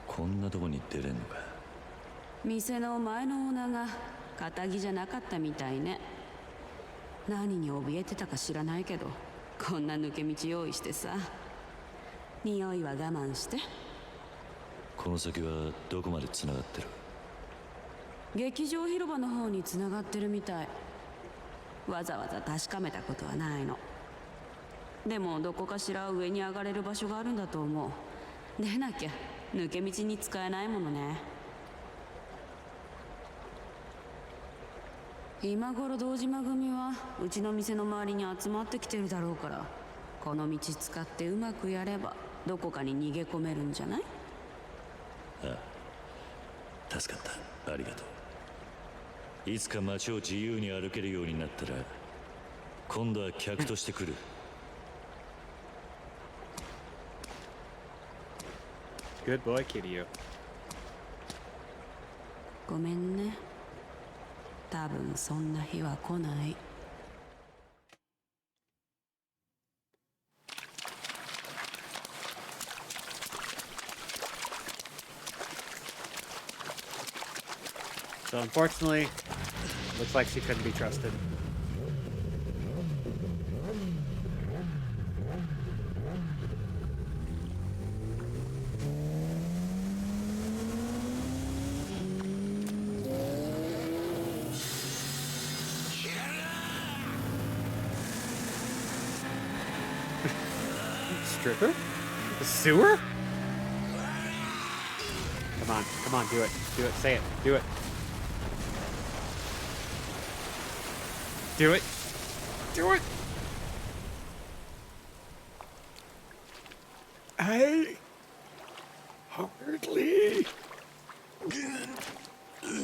こんなとこに出れんのか。店の前のオーナーが堅気じゃなかったみたいね。何に怯えてたか知らないけど、こんな抜け道用意してさ。匂いは我慢して。この先はどこまで繋がってる？劇場広場の方に繋がってるみたい。わざわざ確かめたことはないの。でもどこかしら上に上がれる場所があるんだと思う。でなきゃ抜け道に使えないものね。今頃堂島組はうちの店の周りに集まってきてるだろうから、この道使ってうまくやればどこかに逃げ込めるんじゃない？ああ、助かった。ありがとう。いつか街を自由に歩けるようになったら今度は客として来る。Good boy, Kiryu. ごめんね。多分そんな日は来ない。So unfortunately, looks like she couldn't be trusted. Stripper? The sewer? Come on, do it. Do it, say it, do it. Do it. Do it. I hardly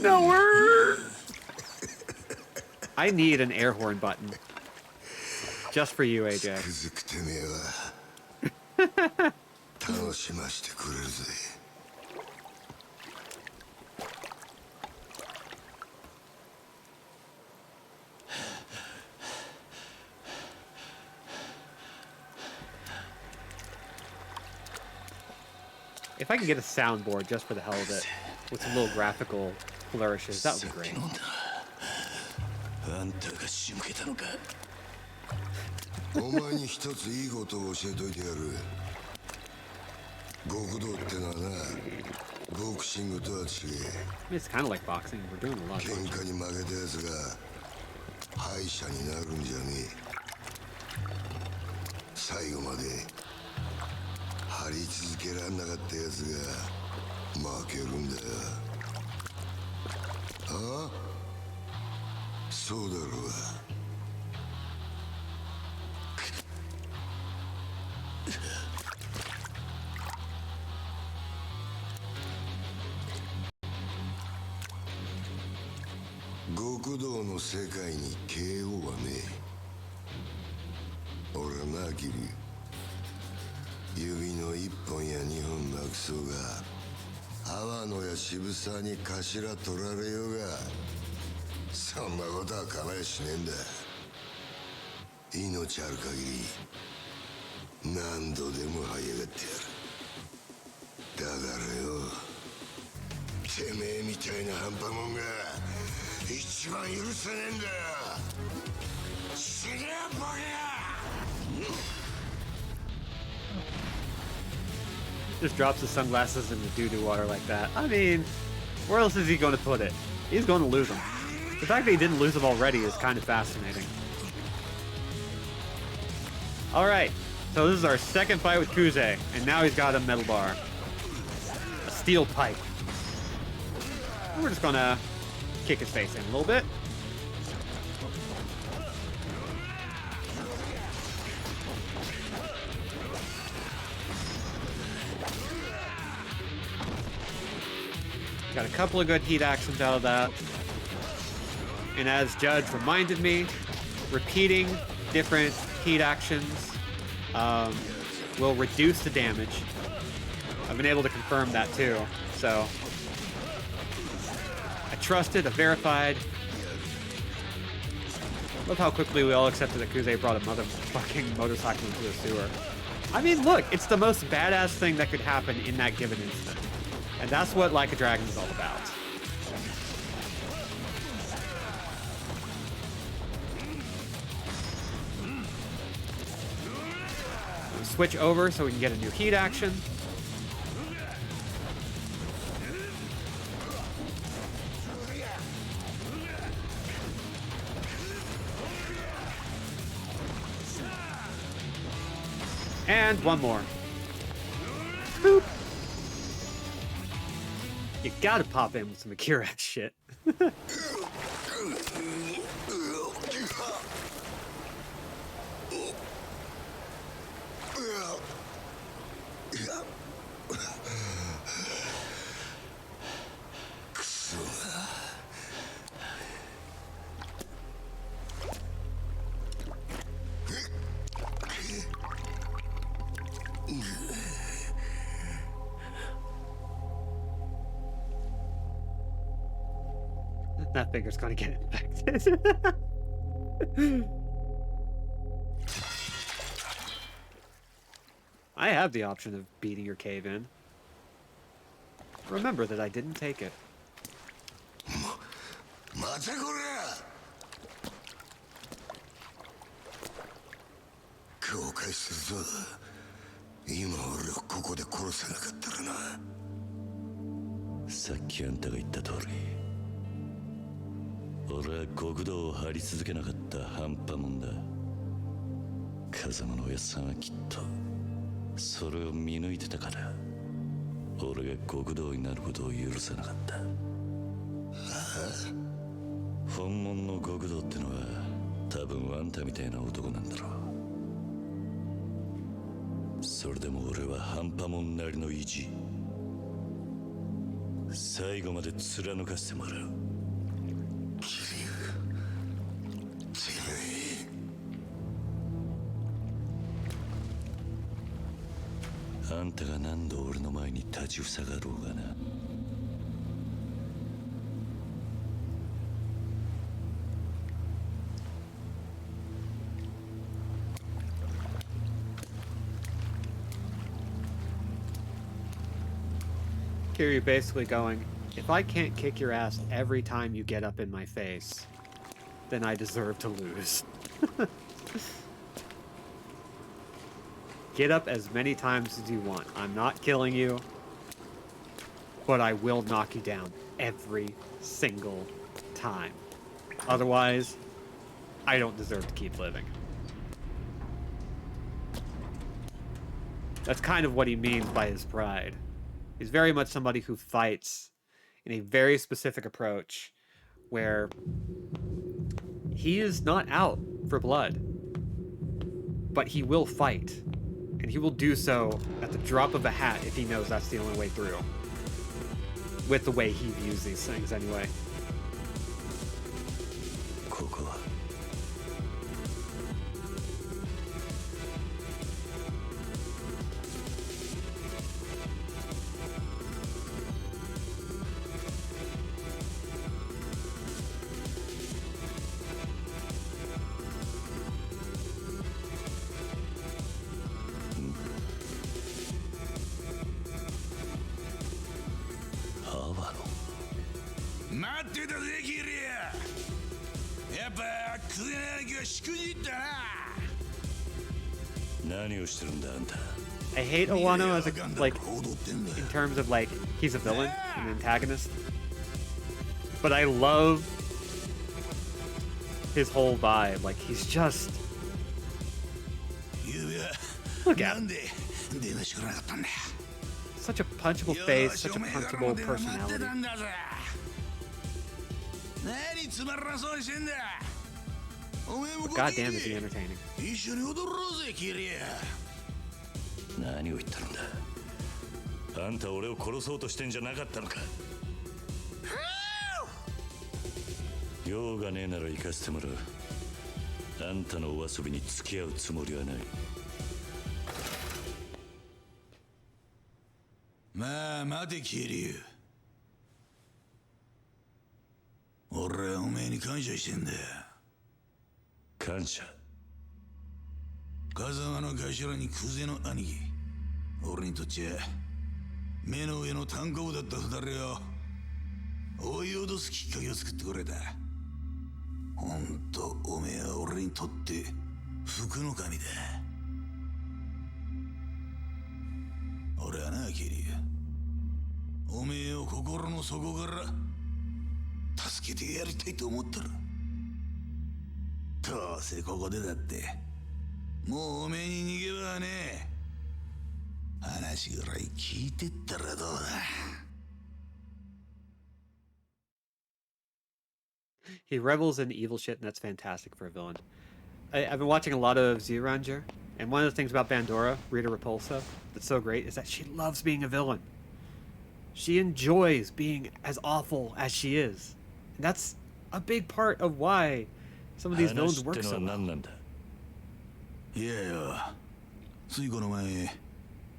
know her. I need an air horn button. Just for you, AJ. くずくてめえは楽しましてくれるぜ。If I could get a soundboard just for the hell of it, with some little graphical flourishes, that would be great. あんたが仕向けたのか。お前に一ついいことを教えといてやる。極道ってのはな、ボクシングとは違え。 It's kind of like boxing. We're doing a lot. 喧嘩に負けたやつが敗者になるんじゃねえ。最後まで張り続けらんなかったやつが負けるんだよ。ああ、そうだろうが。極道の世界に KO はねえ。俺はなキリ指の1本や2本なくそうが阿波野や渋沢に頭取られようがそんなことは構えしねえんだ。命ある限り何度でも這い上がってやる。だからよてめえみたいな半端もんが一番許せねえんだよ。死ねえボケ！ Just drops his sunglasses in the doo-doo water like that. I mean, where else is he going to put it? He's going to lose them. The fact that he didn't lose them already is kind of fascinating. Alright, so this is our second fight with Kuze, and now he's got a metal bar. A steel pipe. And we're just gonna kick his face in a little bit. Got a couple of good heat actions out of that. And as Judge reminded me, repeating different heat actions will reduce the damage. I've been able to confirm that too, so I trusted, I verified. Love how quickly we all accepted that Kuze brought a motherfucking motorcycle into the sewer. I mean, look, it's the most badass thing that could happen in that given instant. And that's what Like a Dragon is all about. We'll switch over so we can get a new heat action. And one more. Boop. You gotta pop in with some Akira shit. That finger's gonna get infected. I have the option of beating your cave in. Remember that I didn't take it. Sakki 俺は極道を張り続けなかった半端もんだ。風間のおやっさんはきっとそれを見抜いてたから俺が極道になることを許さなかった。本物の極道ってのは多分あんたみたいな男なんだろう。それでも俺は半端もんなりの意地最後まで貫かせてもらう。あんたが何度俺の前に立ちふさがろうがな。Kiryu basically going, if I can't kick your ass every time you get up in my face, then I deserve to lose. Get up as many times as you want. I'm not killing you, but I will knock you down every single time. Otherwise, I don't deserve to keep living. That's kind of what he means by his pride. He's very much somebody who fights in a very specific approach where he is not out for blood, but he will fight. And he will do so at the drop of a hat if he knows that's the only way through. With the way he views these things, anyway. ここは 待ってたぜキリア。やっぱクゼナギはしくじったな。何をしてるんだあんた。 I hate Owano as a, like, in terms of, like, he's a villain, an antagonist. But I love his whole vibe. Like, he's just... Look at him. Such a punchable face, such a punchable personality. But goddamn is he entertaining. 一緒に踊ろうぜキリア。何を言ってるんだ。あんた俺を殺そうとしてんじゃなかったのか。用がねえなら行かせてもらう。あんたのお遊びに付き合うつもりはない。まあ待てキリア。俺はおめえに感謝してんだよ。感謝。風間の頭にクゼの兄貴。俺にとっちゃ目の上の単行部だった二人を追い脅すきっかけを作ってくれた。ほんとおめえは俺にとって福の神だ。俺はなキリア、おめえを心の底から助けてやりたいと思ってる。どうせここでだってもうおめえに逃げ場はねえ。話ぐらい聞いてったらどうだ。He revels in evil shit, and that's fantastic for a villain. I've been watching a lot of Z-Ranger, and one of the things about Bandora, Rita Repulsa, that's so great is that she loves being a villain. She enjoys being as awful as she is. And that's a big part of why some of these villains work so well. いやよ、ついこの前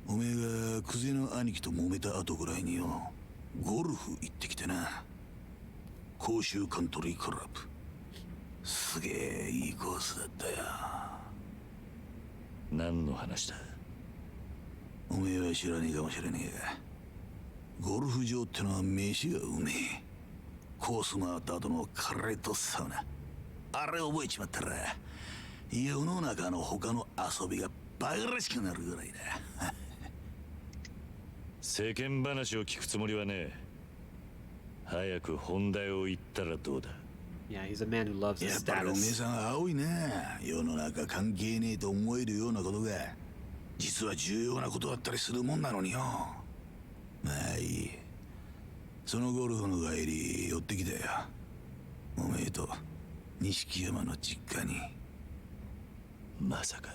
おめえがクゼの兄貴と揉めた後ぐらいによ、ゴルフ行ってきてな。甲州カントリークラブ。すげえいいコースだったよ。何の話だ。おめえは知らねえかもしれねえが、ゴルフ場ってのは飯がうめえ。コース回った後のカレーとサウナ、あれ覚えちまったら世の中の他の遊びがバカらしくなるぐらいだ。世間話を聞くつもりはねえ。早く本題を言ったらどうだ。Yeah, he's a man who loves his やっぱりおめえ status. さん青いな。世の中関係ねえと思えるようなことが実は重要なことだったりするもんなのによ。まあいい。そのゴルフの帰り寄ってきたよ。おめえと錦山の実家に。まさか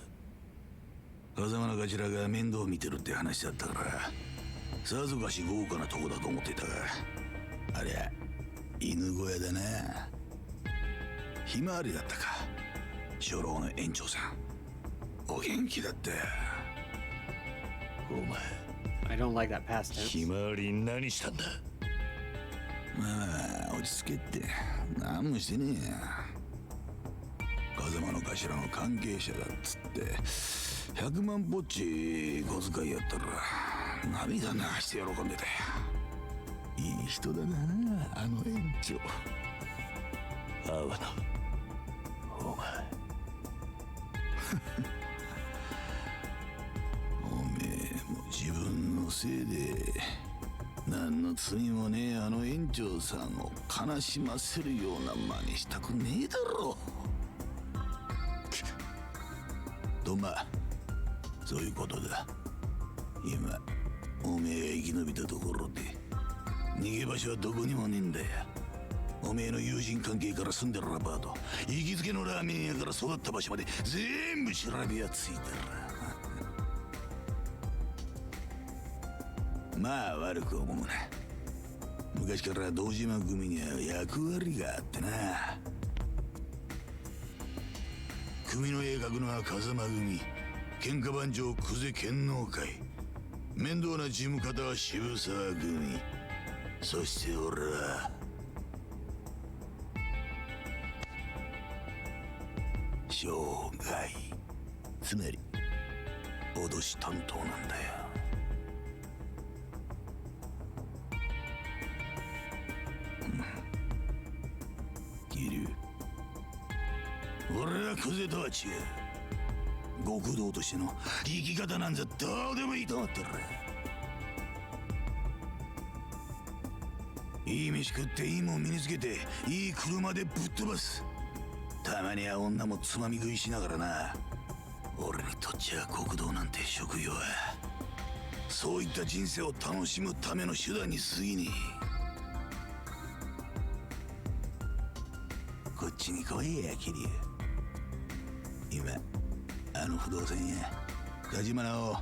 風間の頭が面倒見てるって話だったからさぞかし豪華なとこだと思っていたが、ありゃ犬小屋だな。ひまわりだったか。初老の園長さんお元気だったよ。お前 I don't like that past ひ tense. まわりに何したんだ。まあ落ち着けって何もしてねえや。風間の頭の関係者だっつって100万ぽっち小遣いやったら涙流して喜んでたよ。いい人だなあの園長。阿波野お前おめえも自分のせいで何の罪もねえあの園長さんを悲しませるような真似したくねえだろ。とまあそういうことだ。今おめえが生き延びたところで逃げ場所はどこにもねえんだよ。おめえの友人関係から住んでるアパート、行きつけのラーメン屋から育った場所まで全部調べやついてる。まあ悪く思うな。昔から堂島組には役割があってな。組の絵描くのは風間組、喧嘩番長久世剣能会、面倒な事務方は渋沢組、そして俺は生涯、つまり脅し担当なんだよ。桐生、俺はクゼとは違う。極道としての生き方なんざどうでもいいと思ってる。いい飯食っていいもん身につけていい車でぶっ飛ばす。たまには女もつまみ食いしながらな。俺にとっちゃ極道なんて職業はそういった人生を楽しむための手段に過ぎねえ。こっちに来いや、桐生。今あの不動産屋梶間直、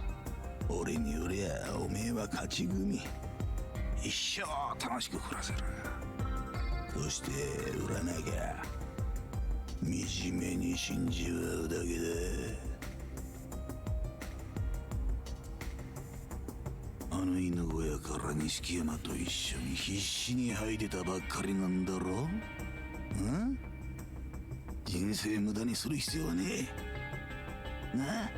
俺によりゃおめえは勝ち組。一生楽しく暮らせる。そして売らなきゃ惨めに死んじまうだけだ。あの犬小屋から錦山と一緒に必死に這い出たばっかりなんだろ。ん？人生無駄にする必要はねえ。なあ？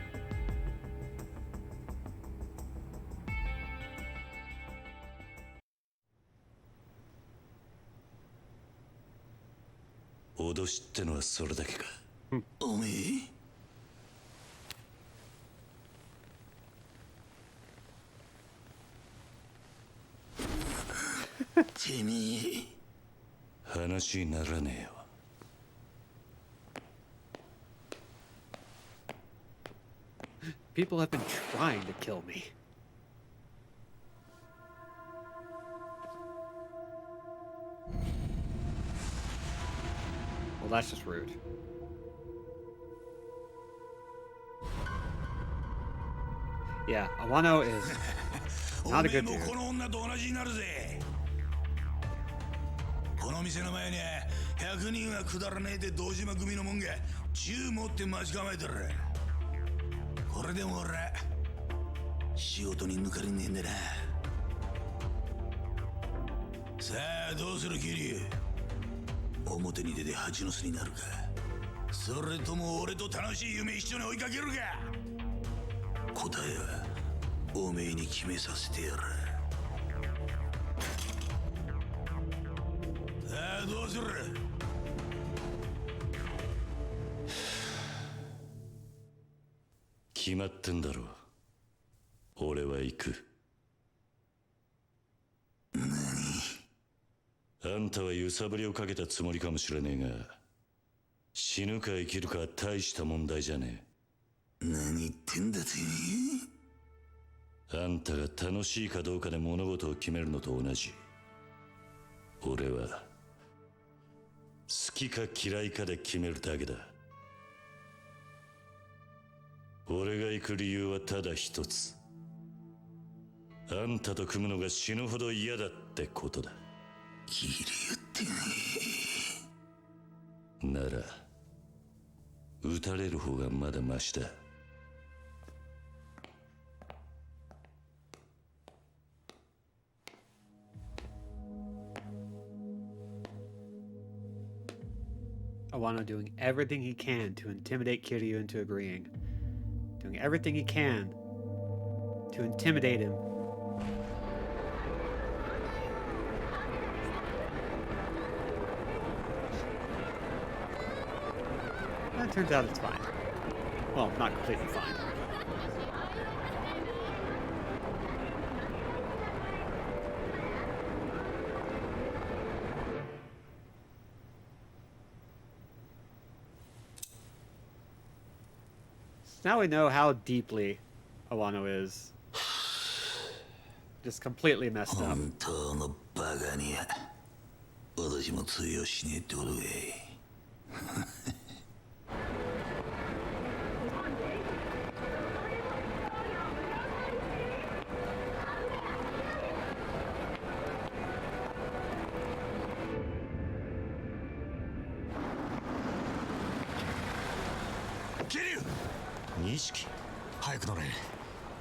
脅しってのはそれだけか。おめえてめえ話にならねえよ。People have been trying to kill me. Well, that's just rude. Yeah, Awano is not a good おめえも dude. この女と同じになるぜ。この店の前に100人はくだらねえで堂島組のもんが銃持って待ち構えてる。これでも俺仕事に抜かれねえんだな。さあどうする桐生。表に出て蜂の巣になるか、それとも俺と楽しい夢一緒に追いかけるか。答えはおめえに決めさせてやる。さあどうする。決まってんだろう。俺は行く。あんたは揺さぶりをかけたつもりかもしれねえが、死ぬか生きるかは大した問題じゃね何言ってんだてえ。あんたが楽しいかどうかで物事を決めるのと同じ。俺は好きか嫌いかで決めるだけだ。俺が行く理由はただ一つ。あんたと組むのが死ぬほど嫌だってことだ。桐生ってなら撃たれる方がまだマシだ。Awano doing everything he can to intimidate Kiryu into agreeing. Doing everything he can to intimidate him. And it turns out it's fine. Well, not completely fine. Now we know how deeply Awano is. Just completely messed up. 本当のバカには私も通用しねえってことかい。桐生錦早く乗れ。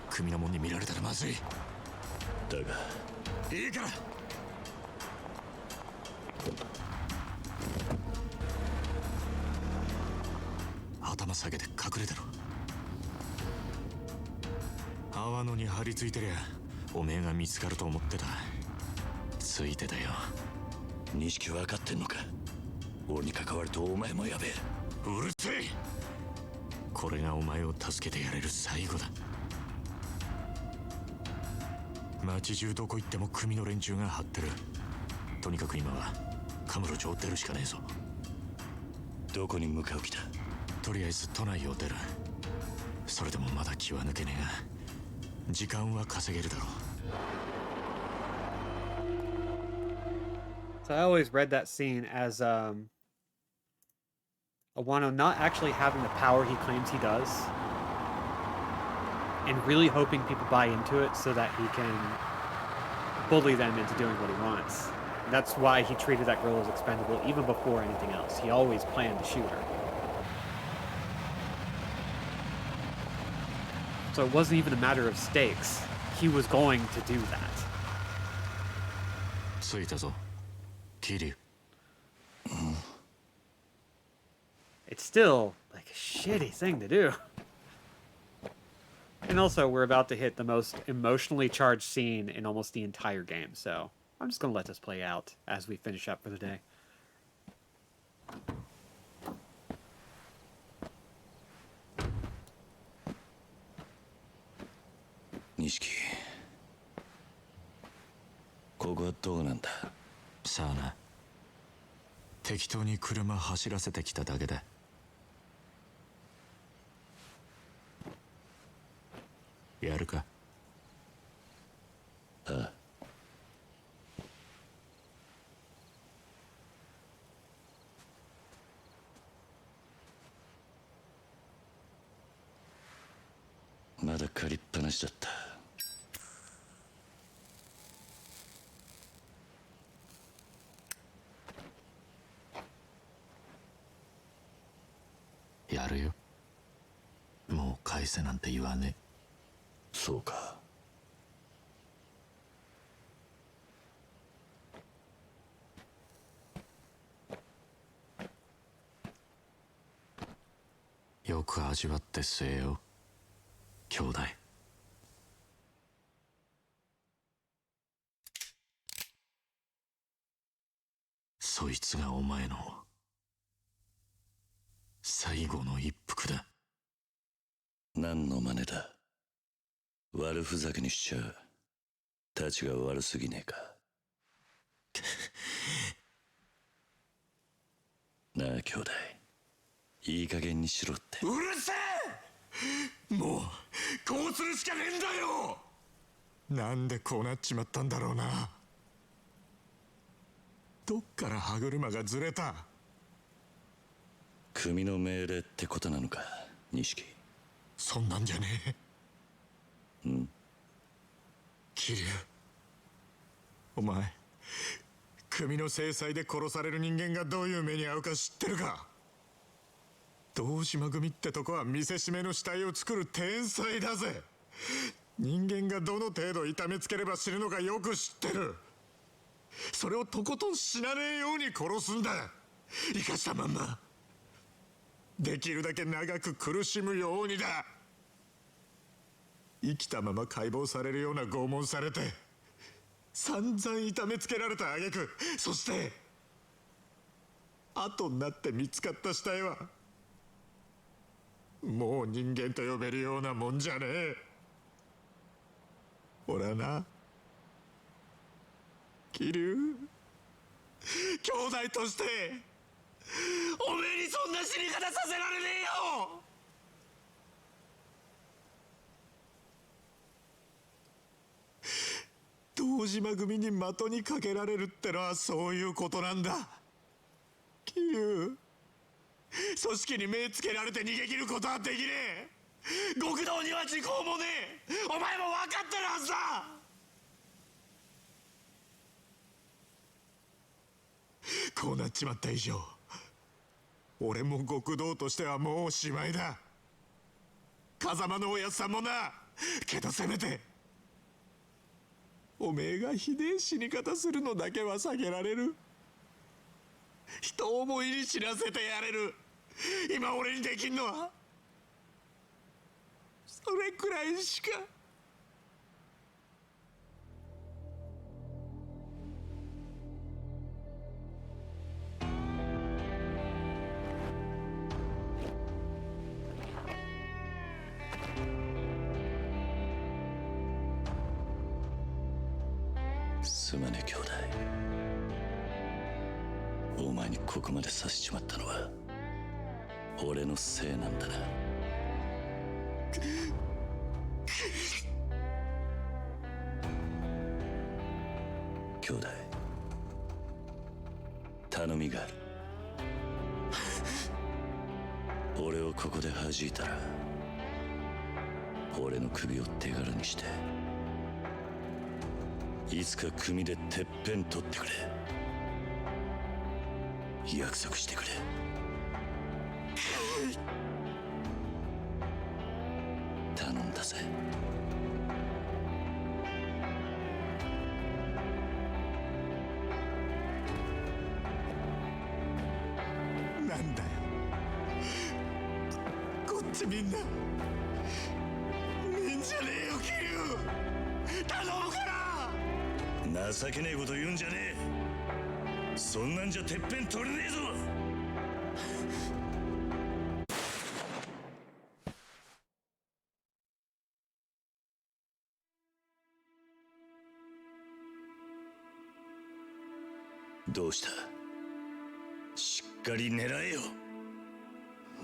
組の門に見られたらまずい。だがいいから。頭下げて隠れてろ。泡野に張り付いてりゃおめえが見つかると思ってた。ついてたよ。錦分かってんのか。俺に関わるとお前もやべえ。うるせえ。これがお前を助けてやれる最後だ。町中どこ行っても組の連中が張ってる。とにかく今はカムロ町を出るしかねえぞ。どこに向かう気だ。とりあえず都内を出る。それでもまだ気は抜けねえが時間は稼げるだろう。 So I always read that scene as Awano not actually having the power he claims he does, and really hoping people buy into it so that he can bully them into doing what he wants. And that's why he treated that girl as expendable even before anything else. He always planned to shoot her. So it wasn't even a matter of stakes. He was going to do that. 着いたぞ桐生。It's still like a shitty thing to do. And also, we're about to hit the most emotionally charged scene in almost the entire game, so I'm just gonna let this play out as we finish up for the day. 錦ここはどうなんだ。さあな。適当に車走らせてきただけだ。やるか。ああ。まだ借りっぱなしだった。やるよ。もう返せなんて言わねえ。そうか。よく味わって据えよ兄弟。そいつがお前の最後の一服だ。何の真似だ。悪ふざけにしちゃたちが悪すぎねえか。なあ兄弟、いい加減にしろって。うるせえ。もうこうするしかねえんだよ。なんでこうなっちまったんだろうな。どっから歯車がずれた。組の命令ってことなのか錦。そんなんじゃねえ。うん。桐生、お前組の制裁で殺される人間がどういう目に遭うか知ってるか。堂島組ってとこは見せしめの死体を作る天才だぜ。人間がどの程度痛めつければ死ぬのかよく知ってる。それをとことん死なねえように殺すんだ。生かしたまんまできるだけ長く苦しむようにだ。生きたまま解剖されるような拷問されて散々痛めつけられた挙句、そして後になって見つかった死体はもう人間と呼べるようなもんじゃねえ。俺はな、桐生、兄弟としておめえにそんな死に方させられねえよ。堂島組に的にかけられるってのはそういうことなんだ。桐生、組織に目つけられて逃げ切ることはできねえ。極道には時効もねえ。お前も分かってるはずだ。こうなっちまった以上、俺も極道としてはもうおしまいだ。風間のおやつさんもな。けどせめておめえがひでえ死に方するのだけは避けられる。人思いに死なせてやれる。今俺にできんのはそれくらいしか。すまねえ兄弟、お前にここまでさせちまったのは俺のせいなんだな。兄弟、頼みがある。俺をここで弾いたら俺の首を手柄にしていつか組でてっぺん取ってくれ。約束してくれ。頼んだぜ。なんだよこっちみんな見んじゃねえよ桐生。頼むから情けねえこと言うんじゃねえ。そんなんじゃてっぺん取れねえぞ。どうした？しっかり狙えよ。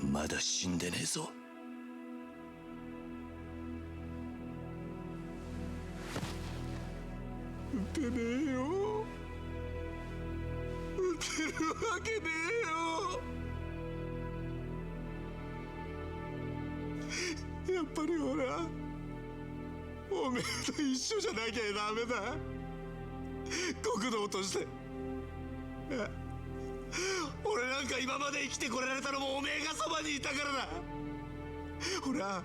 まだ死んでねえぞ。撃てねえよ。撃てるわけねえよ。やっぱり俺はおめえと一緒じゃなきゃダメだ。極道として。俺なんか今まで生きてこられたのもおめえがそばにいたからだ。俺は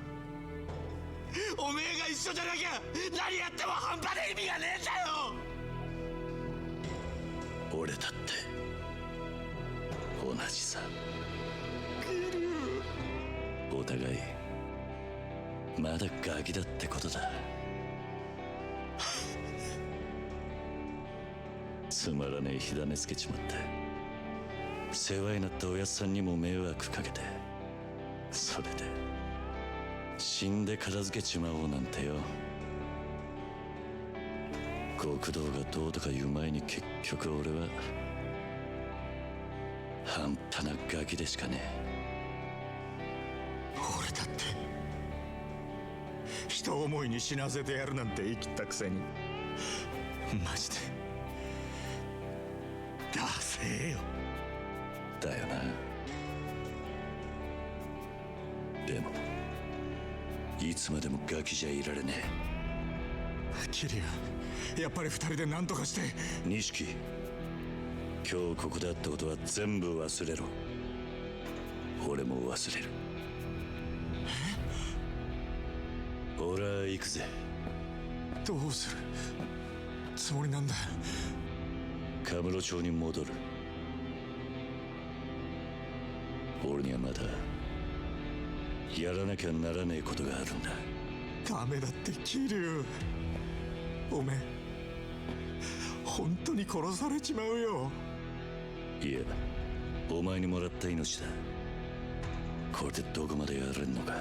おめえが一緒じゃなきゃ何やっても半端な意味がねえんだよ。俺だって同じさ。お互いまだガキだってことだ。つまらねえ火種つけちまって、世話になったおやつさんにも迷惑かけて、それで死んで片付けちまおうなんてよ。極道がどうとか言う前に結局俺は半端なガキでしかねえ。俺だって人思いに死なせてやるなんて言い切ったくせにマジでダセえよ。だよな。でもいつまでもガキじゃいられねキリア、やっぱり二人で何とかして。え。錦、今日ここであったことは全部忘れろ。俺も忘れる。俺は行くぜ。どうするつもりなんだ。カムロ町に戻る。俺にはまだやらなきゃならねえことがあるんだ。ダメだって桐生。おめえ本当に殺されちまうよ。いや、お前にもらった命だ。これでどこまでやれんのか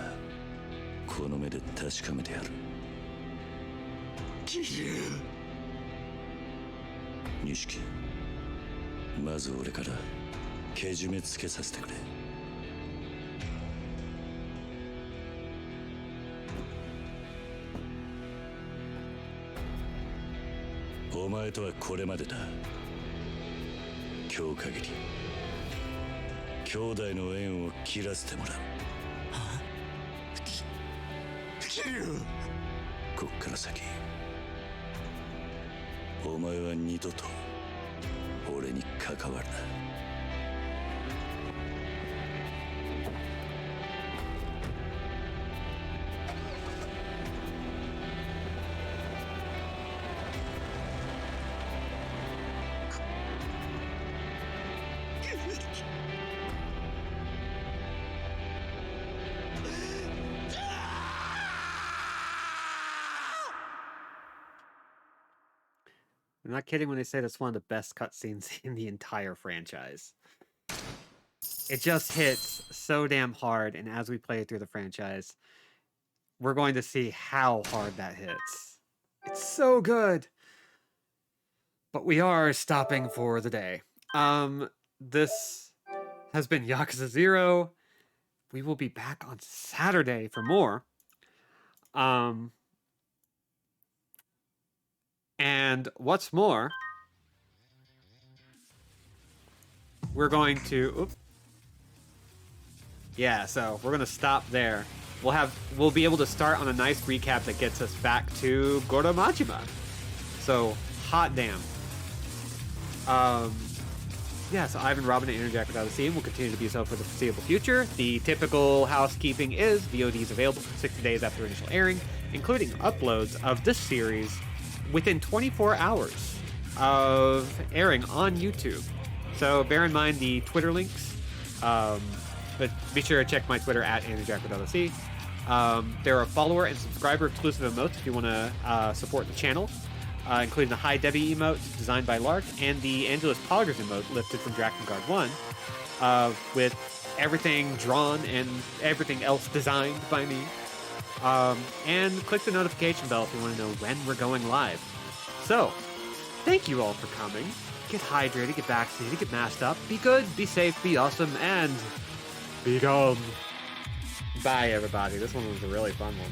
この目で確かめてやる。桐生。錦、まず俺からけ締めつけさせてくれ。お前とはこれまでだ。今日限り兄弟の縁を切らせてもらう。桐生。こっから先お前は二度と俺に関わるな。I'm not kidding when they say that's one of the best cutscenes in the entire franchise. It just hits so damn hard, and as we play through the franchise, we're going to see how hard that hits. It's so good. But we are stopping for the day. This has been Yakuza 0. We will be back on Saturday for more. And what's more, we're going to... Yeah, so we're gonna stop there. We'll be able to start on a nice recap that gets us back to Goromajima. So, hot damn. Yeah, so I've been Robin at Interjack without a scene. Will continue to be so for the foreseeable future. The typical housekeeping is VOD is available for 60 days after initial airing, including uploads of this series within 24 hours of airing on YouTube. So bear in mind the Twitter links. But be sure to check my Twitter at Interjack without a C. There are follower and subscriber exclusive emotes if you want to support the channel. Including the Hi Debbie emote designed by Lark and the Angelus Poggers emote lifted from Drakengard 1 with everything drawn and everything else designed by me. And click the notification bell if you want to know when we're going live. So, thank you all for coming. Get hydrated, get vaccinated, get masked up, be good, be safe, be awesome, and be gone. Bye, everybody. This one was a really fun one.